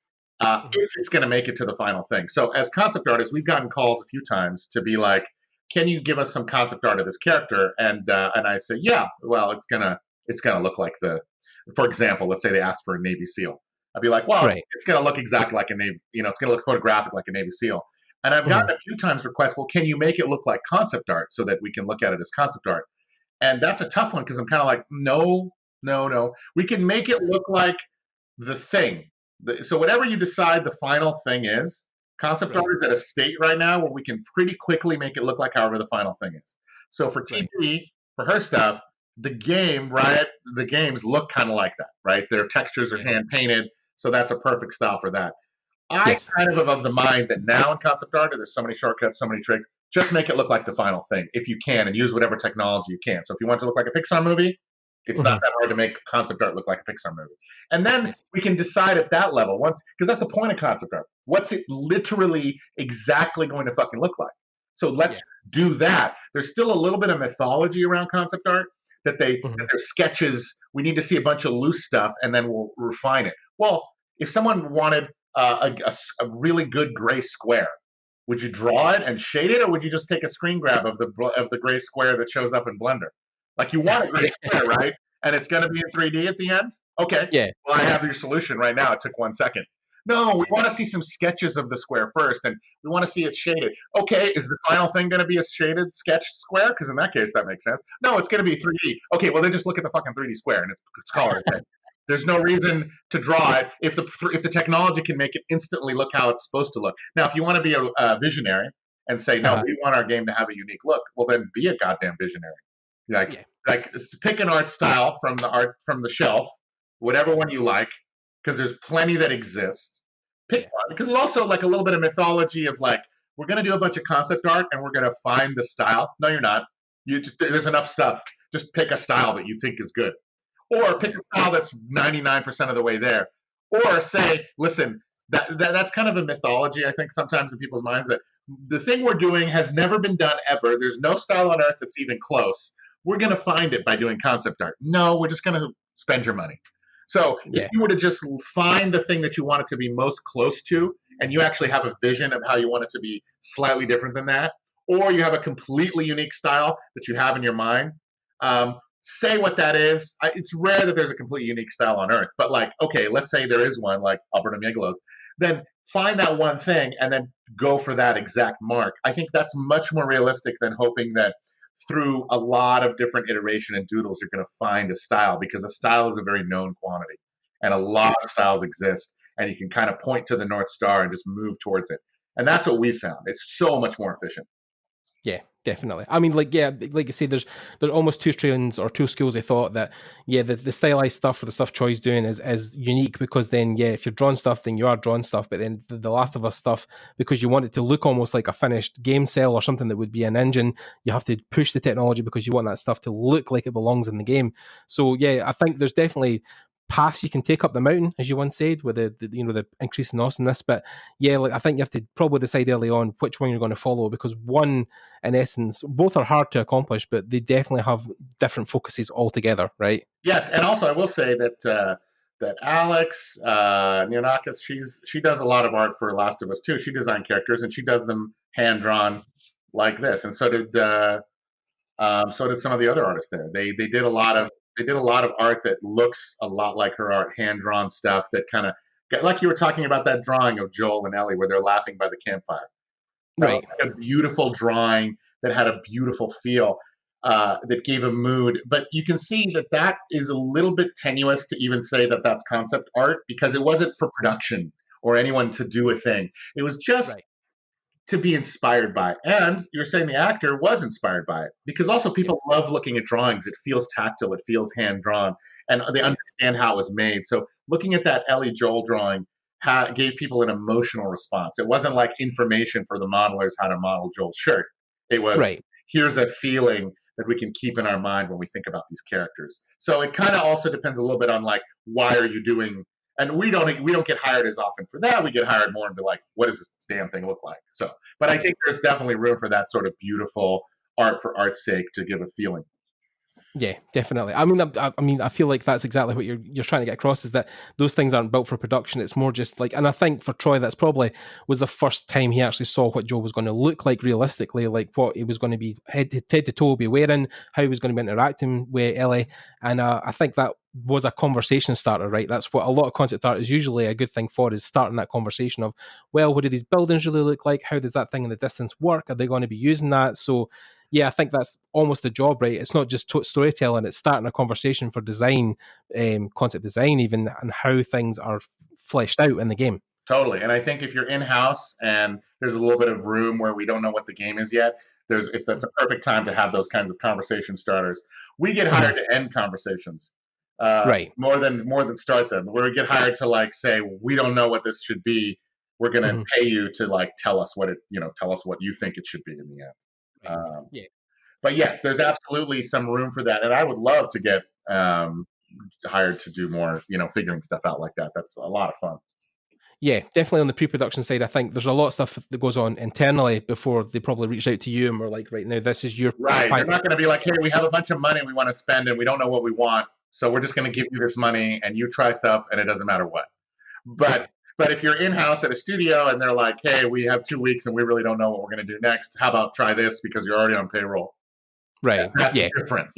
if it's going to make it to the final thing. So as concept artists, we've gotten calls a few times to be like, can you give us some concept art of this character? And I say, yeah, well, it's gonna look like for example, let's say they asked for a Navy SEAL. I'd be like, well, it's going to look exactly like a Navy, it's going to look photographic like a Navy SEAL. And I've gotten a few times requests, well, can you make it look like concept art so that we can look at it as concept art? And that's a tough one, because I'm kind of like, no. We can make it look like the thing. So whatever you decide the final thing is, concept art is at a state right now where we can pretty quickly make it look like however the final thing is. So for TP, for her stuff, the games look kind of like that, right? Their textures are hand painted, so that's a perfect style for that. I kind of of the mind that now in concept art, there's so many shortcuts, so many tricks. Just make it look like the final thing if you can, and use whatever technology you can. So if you want it to look like a Pixar movie, it's not that hard to make concept art look like a Pixar movie. And then we can decide at that level, because that's the point of concept art. What's it literally exactly going to fucking look like? So let's do that. There's still a little bit of mythology around concept art that that their sketches, we need to see a bunch of loose stuff and then we'll refine it. Well, if someone wanted a really good gray square, Would you draw it and shade it, or would you just take a screen grab of the gray square that shows up in Blender? Like, you want a gray square, right? And it's going to be in 3D at the end? Okay. Yeah. Well, I have your solution right now. It took 1 second. No, we want to see some sketches of the square first, and we want to see it shaded. Okay, is the final thing going to be a shaded sketch square? Because in that case, that makes sense. No, it's going to be 3D. Okay, well, then just look at the fucking 3D square, and it's colored. There's no reason to draw it if the technology can make it instantly look how it's supposed to look. Now, if you want to be a visionary and say, no, we want our game to have a unique look, well, then be a goddamn visionary. Like pick an art style from the shelf, whatever one you like, because there's plenty that exist. Pick one, because there's also like a little bit of mythology of like, we're going to do a bunch of concept art and we're going to find the style. No, you're not. There's enough stuff. Just pick a style that you think is good. Or pick a style that's 99% of the way there. Or say, listen, that's kind of a mythology, I think, sometimes in people's minds, that the thing we're doing has never been done ever. There's no style on earth that's even close. We're going to find it by doing concept art. No, we're just going to spend your money. So if you were to just find the thing that you want it to be most close to, and you actually have a vision of how you want it to be slightly different than that, or you have a completely unique style that you have in your mind, say what that is. It's rare that there's a completely unique style on Earth, but like, okay, let's say there is one, like Alberto Miegelos. Then find that one thing and then go for that exact mark. I think that's much more realistic than hoping that through a lot of different iteration and doodles, you're going to find a style, because a style is a very known quantity, and a lot of styles exist, and you can kind of point to the North Star and just move towards it. And that's what we've found. It's so much more efficient. Yeah, definitely. I mean, like you say, there's almost two strains or two schools of thought that, the stylized stuff or the stuff Troy's doing is unique, because then, if you're drawing stuff, then you are drawing stuff. But then the Last of Us stuff, because you want it to look almost like a finished game cell or something that would be an engine, you have to push the technology because you want that stuff to look like it belongs in the game. So, I think there's definitely paths you can take up the mountain, as you once said, with the increase in awesomeness. But I think you have to probably decide early on which one you're going to follow, because one, in essence, both are hard to accomplish, but they definitely have different focuses altogether, right? Yes, and also I will say that that Alex Neonakis, she does a lot of art for Last of Us too. She designed characters and she does them hand drawn like this, and so did some of the other artists there. They did a lot of art that looks a lot like her art, hand drawn stuff that kind of, like you were talking about that drawing of Joel and Ellie where they're laughing by the campfire. Right. Like a beautiful drawing that had a beautiful feel, that gave a mood. But you can see that is a little bit tenuous to even say that that's concept art, because it wasn't for production or anyone to do a thing. It was just to be inspired by. And you're saying the actor was inspired by it, because also people love looking at drawings. It feels tactile, it feels hand drawn, and they understand how it was made. So looking at that Ellie Joel drawing gave people an emotional response. It wasn't like information for the modelers how to model Joel's shirt. It was, here's a feeling that we can keep in our mind when we think about these characters. So it kind of also depends a little bit on like, why are you doing, and we don't get hired as often for that. We get hired more into like, what does this damn thing look like? So, but I think there's definitely room for that sort of beautiful art for art's sake to give a feeling. Yeah, definitely. I mean, I feel like that's exactly what you're trying to get across, is that those things aren't built for production. It's more just like, and I think for Troy, that's probably was the first time he actually saw what Joe was going to look like realistically, like what he was going to be head to toe be wearing, how he was going to be interacting with Ellie, and I think that was a conversation starter, right? That's what a lot of concept art is usually a good thing for, is starting that conversation of, well, what do these buildings really look like? How does that thing in the distance work? Are they going to be using that? So I think that's almost the job, right? It's not just storytelling, it's starting a conversation for design, concept design even, and how things are fleshed out in the game. Totally. And I think if you're in-house and there's a little bit of room where we don't know what the game is yet, that's a perfect time to have those kinds of conversation starters. We get hired to end conversations. More than start them. Where we get hired to like say, we don't know what this should be. We're going to pay you to like tell us what you think it should be in the end. But yes, there's absolutely some room for that, and I would love to get hired to do more, figuring stuff out like that. That's a lot of fun. Yeah, definitely on the pre-production side, I think there's a lot of stuff that goes on internally before they probably reach out to you and we're like, right now, this is your right. They're not going to be like, hey, we have a bunch of money we want to spend and we don't know what we want, so we're just going to give you this money and you try stuff and it doesn't matter what. But But if you're in-house at a studio and they're like, hey, we have 2 weeks and we really don't know what we're going to do next, how about try this because you're already on payroll? Right. That's different,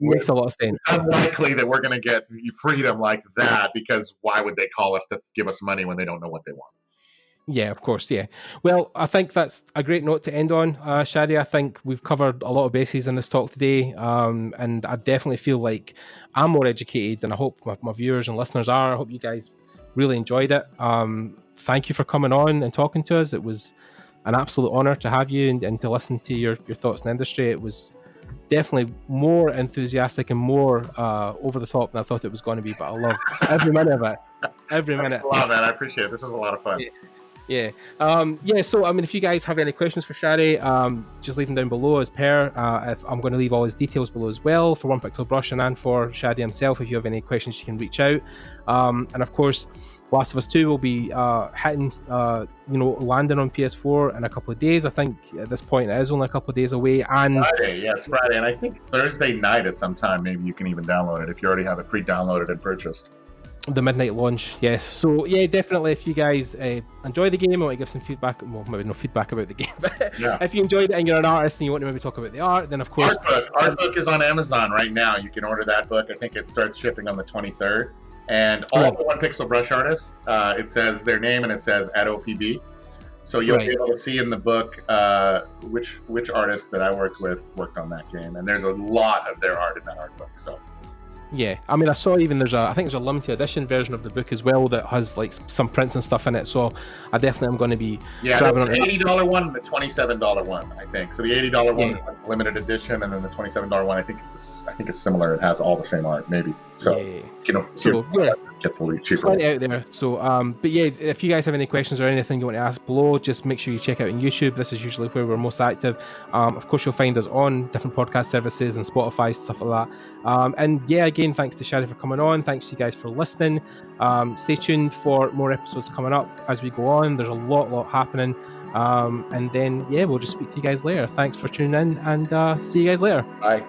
Makes a lot of sense. It's unlikely that we're going to get freedom like that, because why would they call us to give us money when they don't know what they want? Yeah, of course, yeah. Well, I think that's a great note to end on, Shaddy. I think we've covered a lot of bases in this talk today, and I definitely feel like I'm more educated than I hope my viewers and listeners are. I hope you guys really enjoyed it. Thank you for coming on and talking to us. It was an absolute honor to have you and to listen to your thoughts in the industry. It was definitely more enthusiastic and more over the top than I thought it was going to be, but I love every minute of it. Every minute. Wow, man, I appreciate it. This was a lot of fun. Yeah. So, I mean, if you guys have any questions for Shaddy, just leave them down below as per. I'm going to leave all his details below as well for One Pixel Brush and for Shaddy himself. If you have any questions, you can reach out. And of course, Last of Us 2 will be hitting, landing on PS4 in a couple of days. I think at this point it is only a couple of days away. And Friday. And I think Thursday night at some time, maybe you can even download it if you already have it pre-downloaded and purchased. The midnight launch, yes. So yeah, definitely. If you guys enjoy the game, or want to give some feedback, well, maybe no feedback about the game, but if you enjoyed it and you're an artist and you want to maybe talk about the art, then of course, Artbook is on Amazon right now. You can order that book. I think it starts shipping on the 23rd. And all the One Pixel Brush artists, it says their name and it says at OPB. So you'll be able to see in the book which artists that I worked with worked on that game, and there's a lot of their art in that art book. So. Yeah, I mean, I saw even I think there's a limited edition version of the book as well that has like some prints and stuff in it. So I definitely am going to be grabbing the $80 one and the $27 one, I think. So the $80 one is like limited edition, and then the $27 one I think is similar. It has all the same art, maybe. So get the cheaper. Plenty out there. So, but yeah, if you guys have any questions or anything you want to ask below, just make sure you check out on YouTube. This is usually where we're most active. Of course, you'll find us on different podcast services and Spotify, stuff like that. And yeah, again, thanks to Shaddy for coming on. Thanks to you guys for listening. Stay tuned for more episodes coming up as we go on. There's a lot happening. And then, we'll just speak to you guys later. Thanks for tuning in, and see you guys later. Bye.